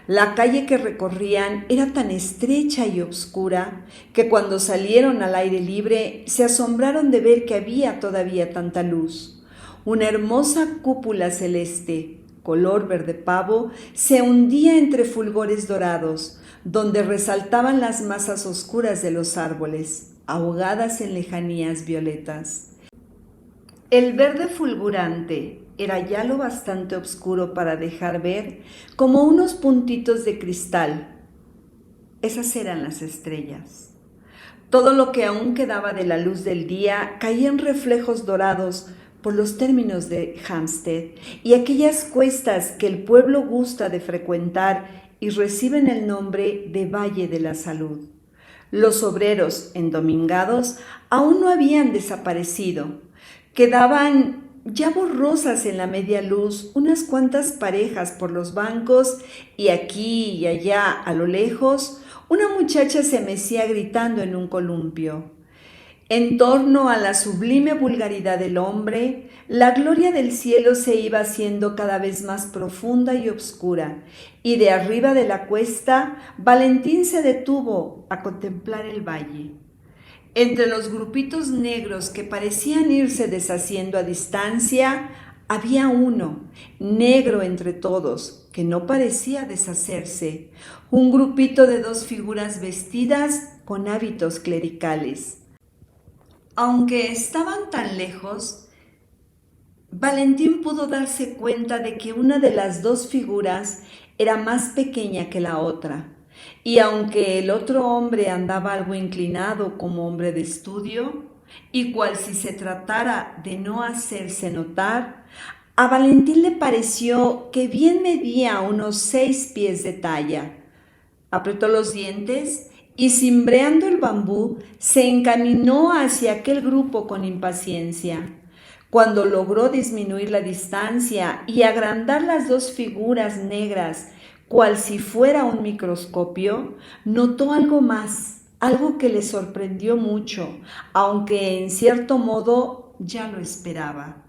La calle que recorrían era tan estrecha y oscura que cuando salieron al aire libre se asombraron de ver que había todavía tanta luz. Una hermosa cúpula celeste, color verde pavo, se hundía entre fulgores dorados, donde resaltaban las masas oscuras de los árboles, ahogadas en lejanías violetas. El verde fulgurante era ya lo bastante oscuro para dejar ver como unos puntitos de cristal. Esas eran las estrellas. Todo lo que aún quedaba de la luz del día caía en reflejos dorados por los términos de Hampstead y aquellas cuestas que el pueblo gusta de frecuentar y reciben el nombre de Valle de la Salud. Los obreros endomingados aún no habían desaparecido. Quedaban ya borrosas en la media luz unas cuantas parejas por los bancos y aquí y allá a lo lejos una muchacha se mecía gritando en un columpio. En torno a la sublime vulgaridad del hombre, la gloria del cielo se iba haciendo cada vez más profunda y obscura, y de arriba de la cuesta, Valentín se detuvo a contemplar el valle. Entre los grupitos negros que parecían irse deshaciendo a distancia, había uno, negro entre todos, que no parecía deshacerse, un grupito de dos figuras vestidas con hábitos clericales. Aunque estaban tan lejos, Valentín pudo darse cuenta de que una de las dos figuras era más pequeña que la otra, y aunque el otro hombre andaba algo inclinado como hombre de estudio, y cual si se tratara de no hacerse notar, a Valentín le pareció que bien medía unos 6 pies de talla. Apretó los dientes y cimbreando el bambú se encaminó hacia aquel grupo con impaciencia. Cuando logró disminuir la distancia y agrandar las dos figuras negras, cual si fuera un microscopio, notó algo más, algo que le sorprendió mucho, aunque en cierto modo ya lo esperaba.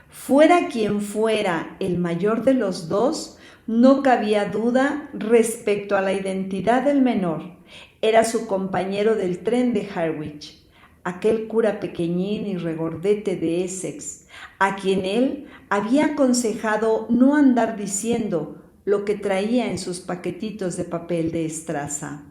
Fuera quien fuera el mayor de los dos, no cabía duda respecto a la identidad del menor. Era su compañero del tren de Harwich, aquel cura pequeñín y regordete de Essex, a quien él había aconsejado no andar diciendo lo que traía en sus paquetitos de papel de estraza.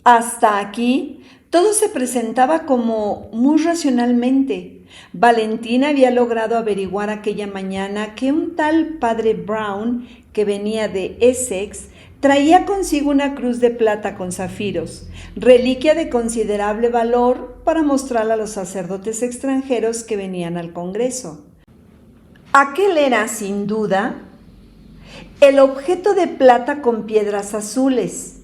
Hasta aquí todo se presentaba como muy racionalmente. Valentín había logrado averiguar aquella mañana que un tal padre Brown, que venía de Essex, traía consigo una cruz de plata con zafiros, reliquia de considerable valor para mostrarla a los sacerdotes extranjeros que venían al Congreso. Aquel era, sin duda, el objeto de plata con piedras azules,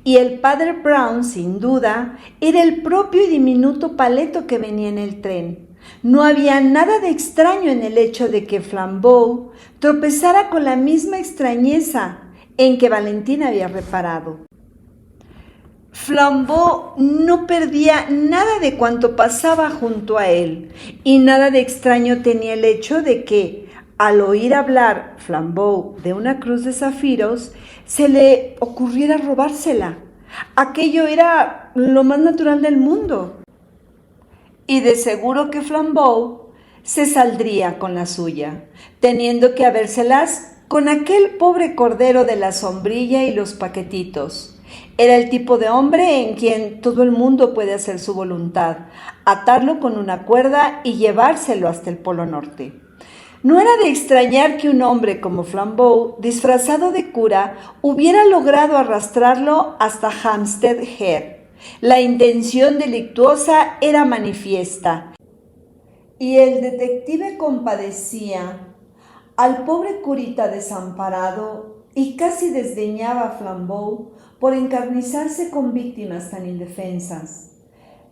y el padre Brown, sin duda, era el propio y diminuto paleto que venía en el tren. No había nada de extraño en el hecho de que Flambeau tropezara con la misma extrañeza en que Valentín había reparado. Flambeau no perdía nada de cuanto pasaba junto a él, y nada de extraño tenía el hecho de que, al oír hablar Flambeau de una cruz de zafiros, se le ocurriera robársela. Aquello era lo más natural del mundo. Y de seguro que Flambeau se saldría con la suya, teniendo que habérselas con aquel pobre cordero de la sombrilla y los paquetitos. Era el tipo de hombre en quien todo el mundo puede hacer su voluntad, atarlo con una cuerda y llevárselo hasta el Polo Norte. No era de extrañar que un hombre como Flambeau, disfrazado de cura, hubiera logrado arrastrarlo hasta Hampstead Heath. La intención delictuosa era manifiesta, y el detective compadecía al pobre curita desamparado y casi desdeñaba a Flambeau por encarnizarse con víctimas tan indefensas.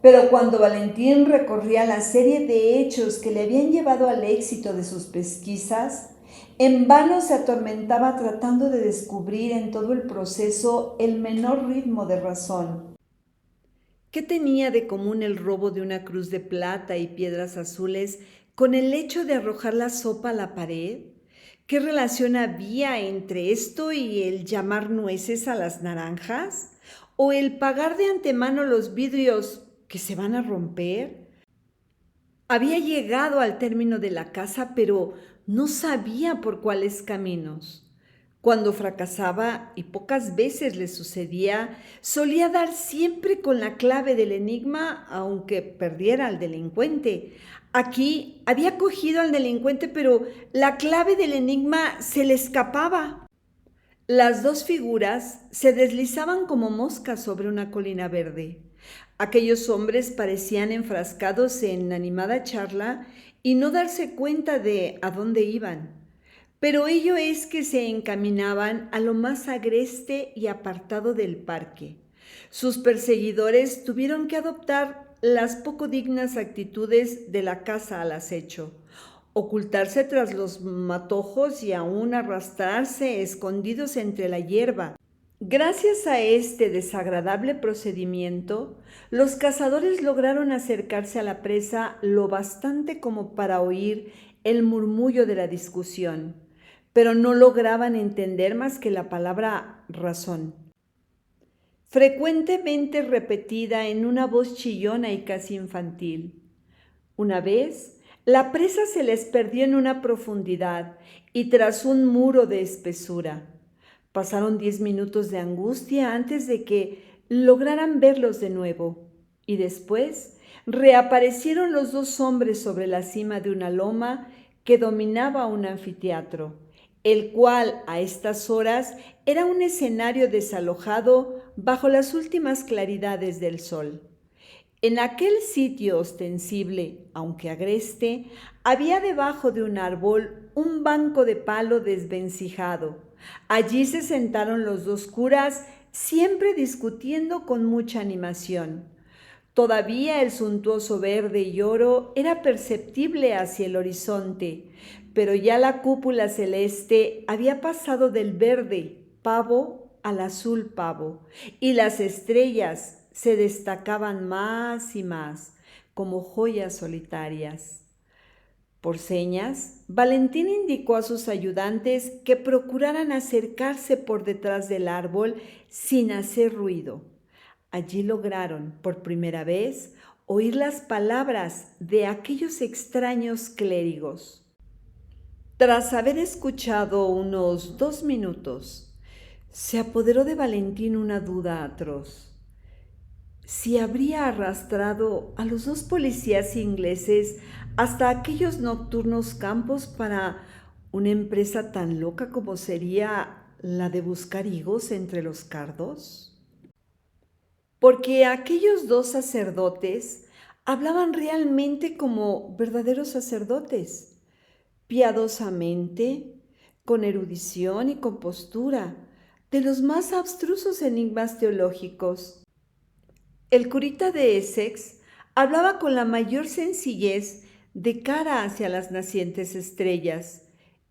Pero cuando Valentín recorría la serie de hechos que le habían llevado al éxito de sus pesquisas, en vano se atormentaba tratando de descubrir en todo el proceso el menor ritmo de razón. ¿Qué tenía de común el robo de una cruz de plata y piedras azules con el hecho de arrojar la sopa a la pared? ¿Qué relación había entre esto y el llamar nueces a las naranjas? ¿O el pagar de antemano los vidrios que se van a romper? Había llegado al término de la casa, pero no sabía por cuáles caminos. Cuando fracasaba, y pocas veces le sucedía, solía dar siempre con la clave del enigma, aunque perdiera al delincuente. Aquí había cogido al delincuente, pero la clave del enigma se le escapaba. Las dos figuras se deslizaban como moscas sobre una colina verde. Aquellos hombres parecían enfrascados en animada charla y no darse cuenta de a dónde iban. Pero ello es que se encaminaban a lo más agreste y apartado del parque. Sus perseguidores tuvieron que adoptar las poco dignas actitudes de la caza al acecho, ocultarse tras los matojos y aún arrastrarse escondidos entre la hierba. Gracias a este desagradable procedimiento, los cazadores lograron acercarse a la presa lo bastante como para oír el murmullo de la discusión, pero no lograban entender más que la palabra razón, frecuentemente repetida en una voz chillona y casi infantil. Una vez, la presa se les perdió en una profundidad y tras un muro de espesura. Pasaron 10 minutos de angustia antes de que lograran verlos de nuevo, y después reaparecieron los dos hombres sobre la cima de una loma que dominaba un anfiteatro, el cual a estas horas era un escenario desalojado bajo las últimas claridades del sol. En aquel sitio ostensible, aunque agreste, había debajo de un árbol un banco de palo desvencijado. Allí se sentaron los dos curas, siempre discutiendo con mucha animación. Todavía el suntuoso verde y oro era perceptible hacia el horizonte, pero ya la cúpula celeste había pasado del verde pavo al azul pavo, y las estrellas se destacaban más y más como joyas solitarias. Por señas, Valentín indicó a sus ayudantes que procuraran acercarse por detrás del árbol sin hacer ruido. Allí lograron, por primera vez, oír las palabras de aquellos extraños clérigos. Tras haber escuchado unos 2 minutos, se apoderó de Valentín una duda atroz. Si habría arrastrado a los dos policías ingleses hasta aquellos nocturnos campos para una empresa tan loca como sería la de buscar higos entre los cardos. Porque aquellos dos sacerdotes hablaban realmente como verdaderos sacerdotes, piadosamente, con erudición y compostura, de los más abstrusos enigmas teológicos. El curita de Essex hablaba con la mayor sencillez de cara hacia las nacientes estrellas.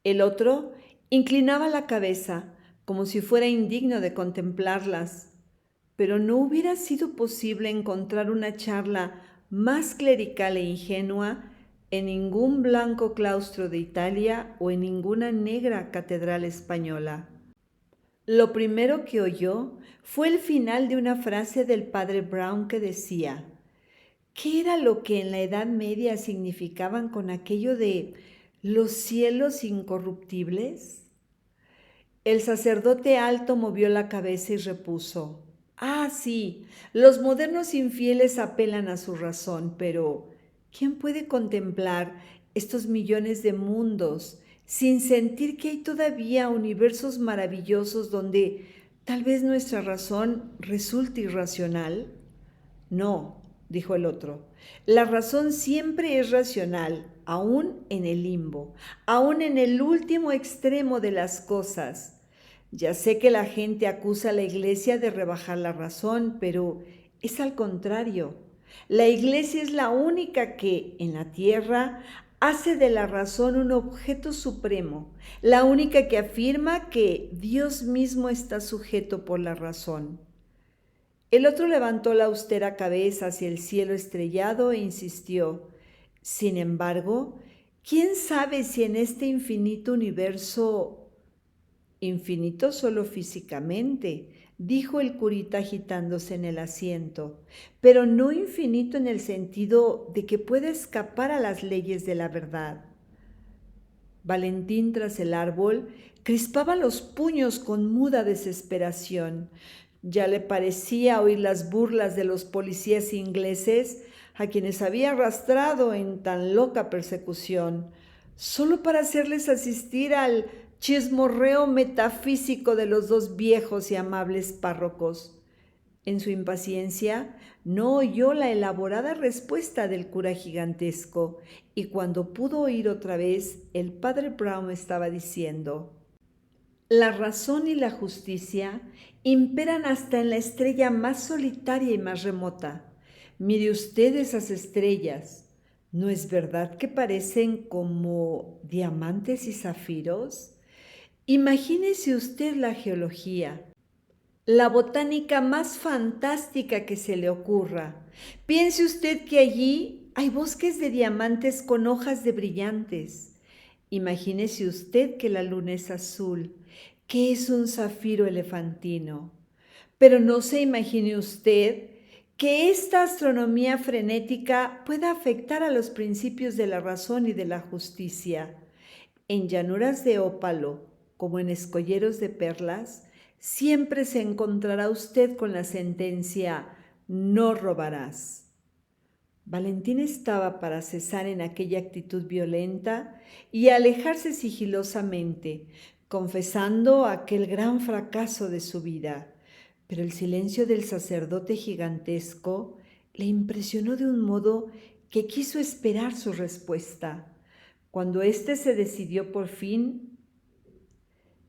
El otro inclinaba la cabeza como si fuera indigno de contemplarlas. Pero no hubiera sido posible encontrar una charla más clerical e ingenua en ningún blanco claustro de Italia o en ninguna negra catedral española. Lo primero que oyó fue el final de una frase del padre Brown que decía: ¿qué era lo que en la Edad Media significaban con aquello de los cielos incorruptibles? El sacerdote alto movió la cabeza y repuso: ah, sí, los modernos infieles apelan a su razón, pero ¿quién puede contemplar estos millones de mundos sin sentir que hay todavía universos maravillosos donde tal vez nuestra razón resulte irracional? No, dijo el otro, la razón siempre es racional, aún en el limbo, aún en el último extremo de las cosas. Ya sé que la gente acusa a la Iglesia de rebajar la razón, pero es al contrario. La Iglesia es la única que, en la tierra, hace de la razón un objeto supremo, la única que afirma que Dios mismo está sujeto por la razón. El otro levantó la austera cabeza hacia el cielo estrellado e insistió: sin embargo, ¿quién sabe si en este infinito universo... Infinito solo físicamente, dijo el curita agitándose en el asiento, pero no infinito en el sentido de que pueda escapar a las leyes de la verdad. Valentín, tras el árbol, crispaba los puños con muda desesperación. Ya le parecía oír las burlas de los policías ingleses a quienes había arrastrado en tan loca persecución, solo para hacerles asistir al chismorreo metafísico de los dos viejos y amables párrocos. En su impaciencia, no oyó la elaborada respuesta del cura gigantesco, y cuando pudo oír otra vez, el padre Brown estaba diciendo: la razón y la justicia imperan hasta en la estrella más solitaria y más remota. Mire usted esas estrellas. ¿No es verdad que parecen como diamantes y zafiros? Imagínese usted la geología, la botánica más fantástica que se le ocurra. Piense usted que allí hay bosques de diamantes con hojas de brillantes. Imagínese usted que la luna es azul, que es un zafiro elefantino. Pero no se imagine usted que esta astronomía frenética pueda afectar a los principios de la razón y de la justicia. En llanuras de ópalo, como en escolleros de perlas, siempre se encontrará usted con la sentencia: no robarás. Valentín estaba para cesar en aquella actitud violenta y alejarse sigilosamente, confesando aquel gran fracaso de su vida. Pero el silencio del sacerdote gigantesco le impresionó de un modo que quiso esperar su respuesta. Cuando éste se decidió por fin,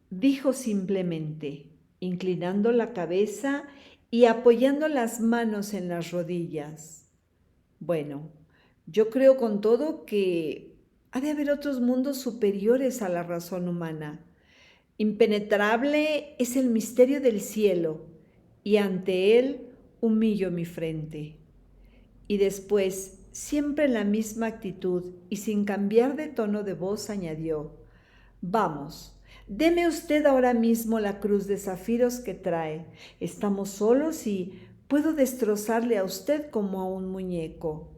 dijo simplemente, inclinando la cabeza y apoyando las manos en las rodillas: bueno, yo creo con todo que ha de haber otros mundos superiores a la razón humana. Impenetrable es el misterio del cielo, y ante él humillo mi frente. Y después, siempre en la misma actitud y sin cambiar de tono de voz, añadió: vamos, deme usted ahora mismo la cruz de zafiros que trae. Estamos solos y puedo destrozarle a usted como a un muñeco.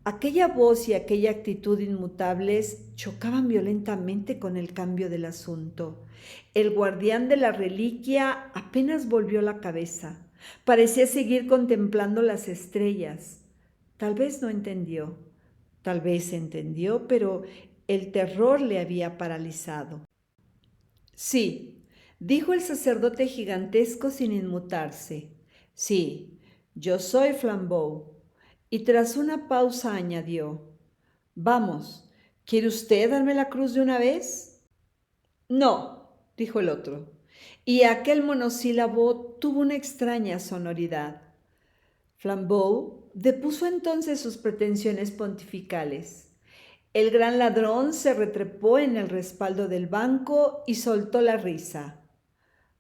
Aquella voz y aquella actitud inmutables chocaban violentamente con el cambio del asunto. El guardián de la reliquia apenas volvió la cabeza. Parecía seguir contemplando las estrellas. Tal vez no entendió, tal vez entendió, pero el terror le había paralizado. Sí, dijo el sacerdote gigantesco sin inmutarse. Sí, yo soy Flambeau. Y tras una pausa añadió: vamos, ¿quiere usted darme la cruz de una vez? No, dijo el otro, y aquel monosílabo tuvo una extraña sonoridad. Flambeau depuso entonces sus pretensiones pontificales. El gran ladrón se retrepó en el respaldo del banco y soltó la risa.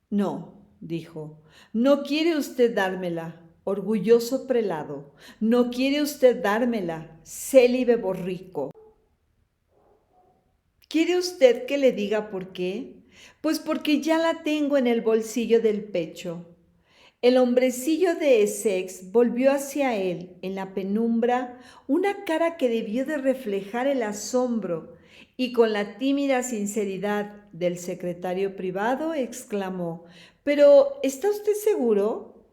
No, dijo, no quiere usted dármela, orgulloso prelado. No quiere usted dármela, célibe borrico. ¿Quiere usted que le diga por qué? Pues porque ya la tengo en el bolsillo del pecho. El hombrecillo de Essex volvió hacia él, en la penumbra, una cara que debió de reflejar el asombro, y con la tímida sinceridad del secretario privado exclamó: ¿pero está usted seguro?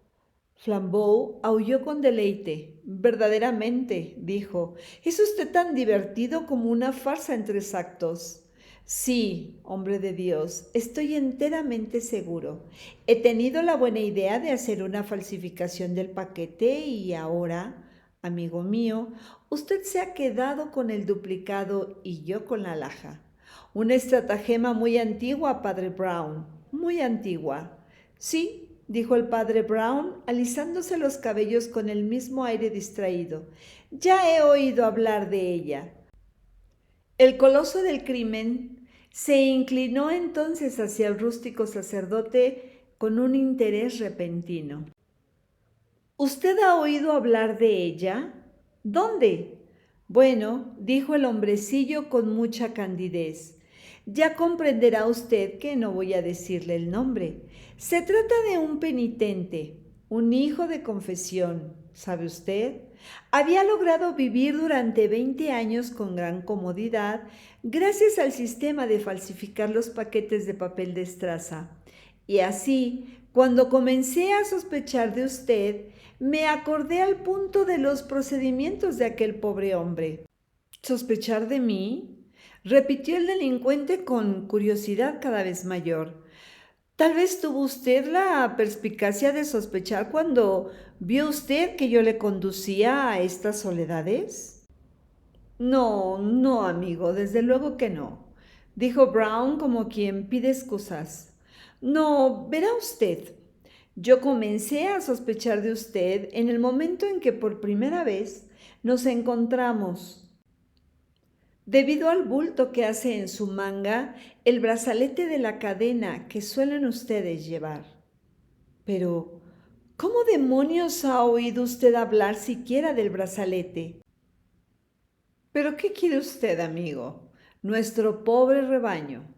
Flambeau aulló con deleite. Verdaderamente, dijo, es usted tan divertido como una farsa en 3 actos. Sí, hombre de Dios, estoy enteramente seguro. He tenido la buena idea de hacer una falsificación del paquete y ahora, amigo mío, usted se ha quedado con el duplicado y yo con la alhaja. Una estratagema muy antigua, padre Brown, muy antigua. Sí, dijo el padre Brown, alisándose los cabellos con el mismo aire distraído. Ya he oído hablar de ella. El coloso del crimen se inclinó entonces hacia el rústico sacerdote con un interés repentino. ¿Usted ha oído hablar de ella? ¿Dónde? Bueno, dijo el hombrecillo con mucha candidez. Ya comprenderá usted que no voy a decirle el nombre. Se trata de un penitente, un hijo de confesión, ¿sabe usted? Había logrado vivir durante 20 años con gran comodidad gracias al sistema de falsificar los paquetes de papel de estraza. Y así, cuando comencé a sospechar de usted, me acordé al punto de los procedimientos de aquel pobre hombre. ¿Sospechar de mí?, repitió el delincuente con curiosidad cada vez mayor. Tal vez tuvo usted la perspicacia de sospechar cuando vio usted que yo le conducía a estas soledades. No, no, amigo, desde luego que no, dijo Brown como quien pide excusas. No, verá usted. Yo comencé a sospechar de usted en el momento en que por primera vez nos encontramos. Debido al bulto que hace en su manga el brazalete de la cadena que suelen ustedes llevar. Pero, ¿cómo demonios ha oído usted hablar siquiera del brazalete? ¿Pero qué quiere usted, amigo? Nuestro pobre rebaño,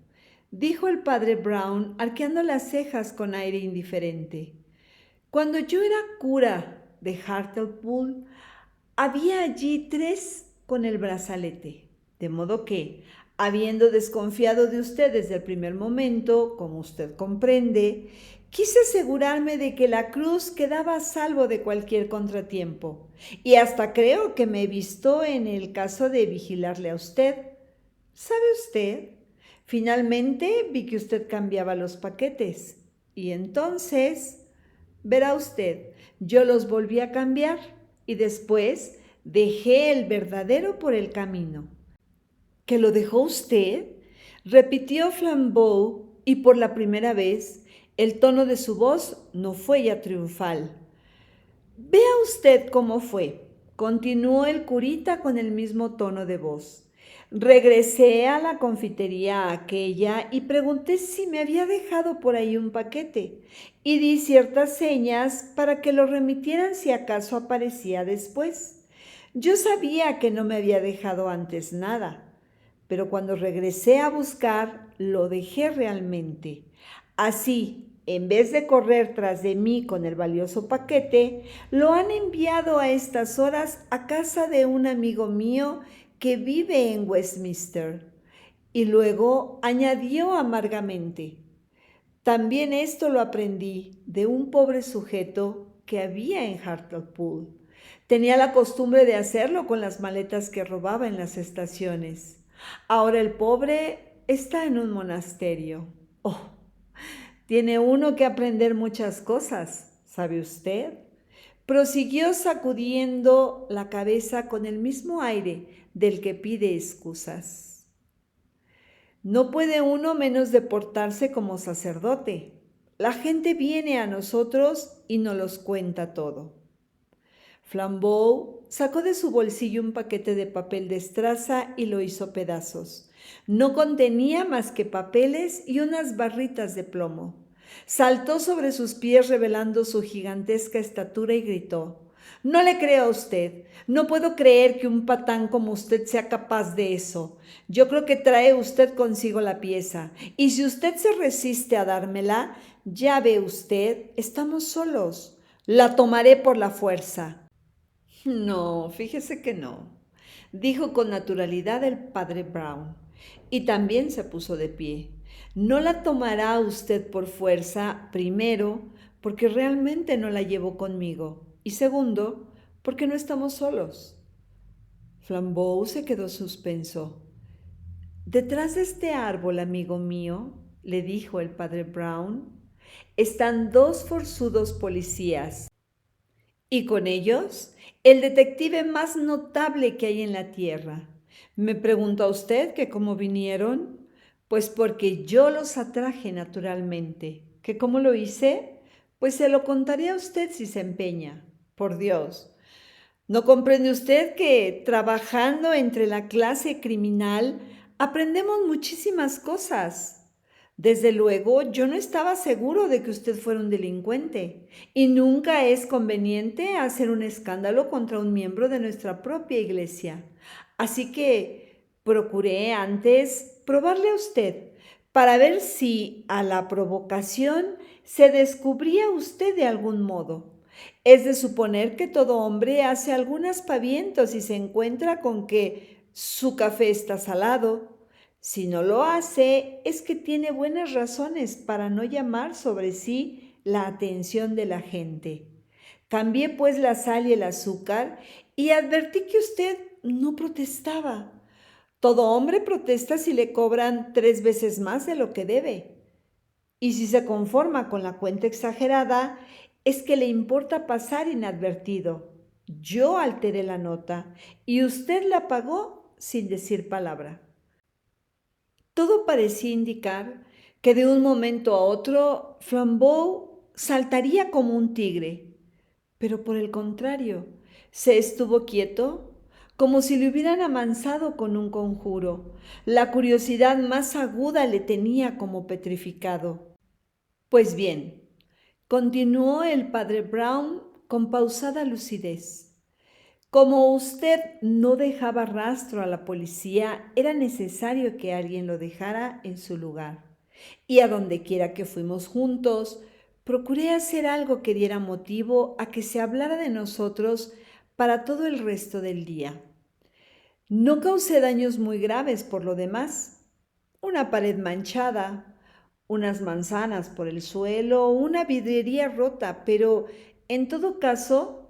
dijo el padre Brown, arqueando las cejas con aire indiferente. Cuando yo era cura de Hartlepool, había allí 3 con el brazalete, de modo que, habiendo desconfiado de usted desde el primer momento, como usted comprende, quise asegurarme de que la cruz quedaba a salvo de cualquier contratiempo, y hasta creo que me he visto en el caso de vigilarle a usted. ¿Sabe usted? Finalmente vi que usted cambiaba los paquetes, y entonces, verá usted, yo los volví a cambiar y después dejé el verdadero por el camino. ¿Que lo dejó usted? Repitió Flambeau y por la primera vez el tono de su voz no fue ya triunfal. Vea usted cómo fue, continuó el curita con el mismo tono de voz. Regresé a la confitería aquella y pregunté si me había dejado por ahí un paquete y di ciertas señas para que lo remitieran si acaso aparecía después. Yo sabía que no me había dejado antes nada, pero cuando regresé a buscar lo dejé realmente. Así, en vez de correr tras de mí con el valioso paquete, lo han enviado a estas horas a casa de un amigo mío que vive en Westminster. Y luego añadió amargamente, también esto lo aprendí de un pobre sujeto que había en Hartlepool. Tenía la costumbre de hacerlo con las maletas que robaba en las estaciones. Ahora el pobre está en un monasterio. Oh, tiene uno que aprender muchas cosas, ¿sabe usted? Prosiguió sacudiendo la cabeza con el mismo aire del que pide excusas. No puede uno menos de portarse como sacerdote. La gente viene a nosotros y nos los cuenta todo. Flambeau sacó de su bolsillo un paquete de papel de estraza y lo hizo pedazos. No contenía más que papeles y unas barritas de plomo. Saltó sobre sus pies revelando su gigantesca estatura y gritó: «No le creo a usted. No puedo creer que un patán como usted sea capaz de eso. Yo creo que trae usted consigo la pieza, y si usted se resiste a dármela, ya ve usted, estamos solos. La tomaré por la fuerza». No, fíjese que no, dijo con naturalidad el padre Brown, y también se puso de pie. No la tomará usted por fuerza, primero, porque realmente no la llevo conmigo, y segundo, porque no estamos solos. Flambeau se quedó suspenso. Detrás de este árbol, amigo mío, le dijo el padre Brown, están 2 forzudos policías, y con ellos el detective más notable que hay en la tierra. ¿Me pregunta usted que cómo vinieron? Pues porque yo los atraje naturalmente. ¿Que cómo lo hice? Pues se lo contaré a usted si se empeña. Por Dios. ¿No comprende usted que trabajando entre la clase criminal aprendemos muchísimas cosas? Desde luego, yo no estaba seguro de que usted fuera un delincuente, y nunca es conveniente hacer un escándalo contra un miembro de nuestra propia iglesia. Así que procuré antes probarle a usted para ver si a la provocación se descubría usted de algún modo. Es de suponer que todo hombre hace algún aspaviento si se encuentra con que su café está salado. Si no lo hace, es que tiene buenas razones para no llamar sobre sí la atención de la gente. Cambié pues la sal y el azúcar y advertí que usted no protestaba. Todo hombre protesta si le cobran 3 veces más de lo que debe. Y si se conforma con la cuenta exagerada, es que le importa pasar inadvertido. Yo alteré la nota y usted la pagó sin decir palabra. Todo parecía indicar que de un momento a otro Flambeau saltaría como un tigre, pero por el contrario, se estuvo quieto, como si le hubieran amansado con un conjuro. La curiosidad más aguda le tenía como petrificado. Pues bien, continuó el padre Brown con pausada lucidez. Como usted no dejaba rastro a la policía, era necesario que alguien lo dejara en su lugar. Y a donde quiera que fuimos juntos, procuré hacer algo que diera motivo a que se hablara de nosotros para todo el resto del día. No causé daños muy graves por lo demás. Una pared manchada, unas manzanas por el suelo, una vidriería rota, pero en todo caso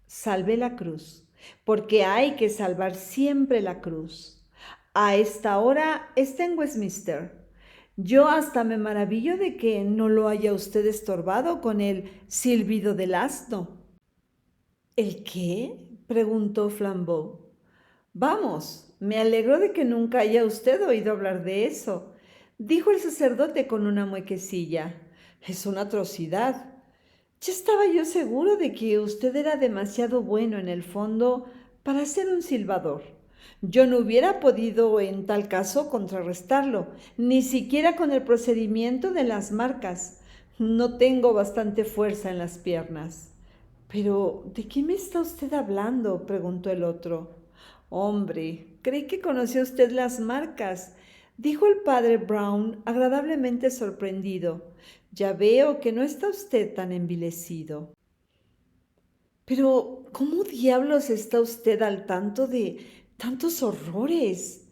salvé la cruz, porque hay que salvar siempre la cruz. A esta hora está en Westminster. Yo hasta me maravillo de que no lo haya usted estorbado con el silbido del asno. ¿El qué?, preguntó Flambeau. Vamos, me alegro de que nunca haya usted oído hablar de eso, dijo el sacerdote con una muequecilla. Es una atrocidad. Ya estaba yo seguro de que usted era demasiado bueno en el fondo para ser un silbador. Yo no hubiera podido en tal caso contrarrestarlo, ni siquiera con el procedimiento de las marcas. No tengo bastante fuerza en las piernas. Pero, ¿de qué me está usted hablando?, preguntó el otro. Hombre, creí que conocía usted las marcas, dijo el padre Brown, agradablemente sorprendido. Ya veo que no está usted tan envilecido. Pero, ¿cómo diablos está usted al tanto de tantos horrores?,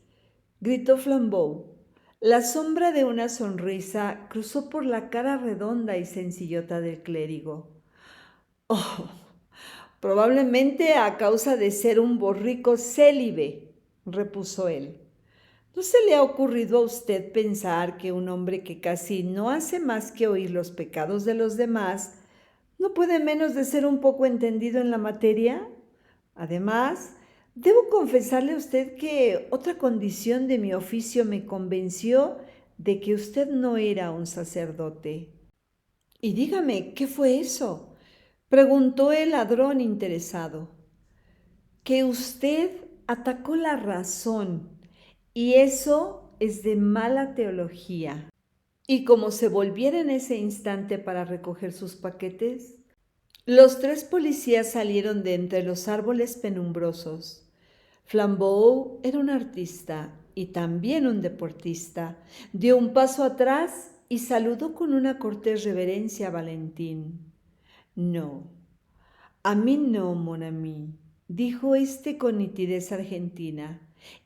gritó Flambeau. La sombra de una sonrisa cruzó por la cara redonda y sencillota del clérigo. Oh, probablemente a causa de ser un borrico célibe, repuso él. ¿No se le ha ocurrido a usted pensar que un hombre que casi no hace más que oír los pecados de los demás no puede menos de ser un poco entendido en la materia? Además, debo confesarle a usted que otra condición de mi oficio me convenció de que usted no era un sacerdote. Y dígame, ¿qué fue eso?, preguntó el ladrón interesado. Que usted atacó la razón, y eso es de mala teología. Y como se volviera en ese instante para recoger sus paquetes, los tres policías salieron de entre los árboles penumbrosos. Flambeau era un artista y también un deportista. Dio un paso atrás y saludó con una cortés reverencia a Valentín. No, a mí no, mon ami, dijo éste con nitidez argentina.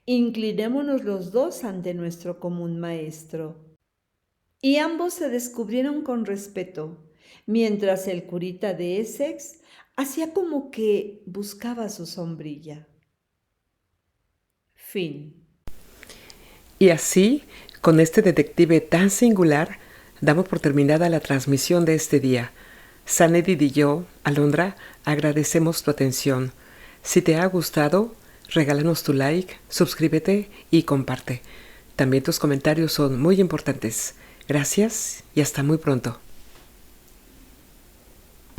Inclinémonos los dos ante nuestro común maestro. Y ambos se descubrieron con respeto, mientras el curita de Essex hacía como que buscaba su sombrilla. Fin. Y así, con este detective tan singular, damos por terminada la transmisión de este día. Sanedid y yo, Alondra, agradecemos tu atención. Si te ha gustado, regálanos tu like, suscríbete y comparte. También tus comentarios son muy importantes. Gracias y hasta muy pronto.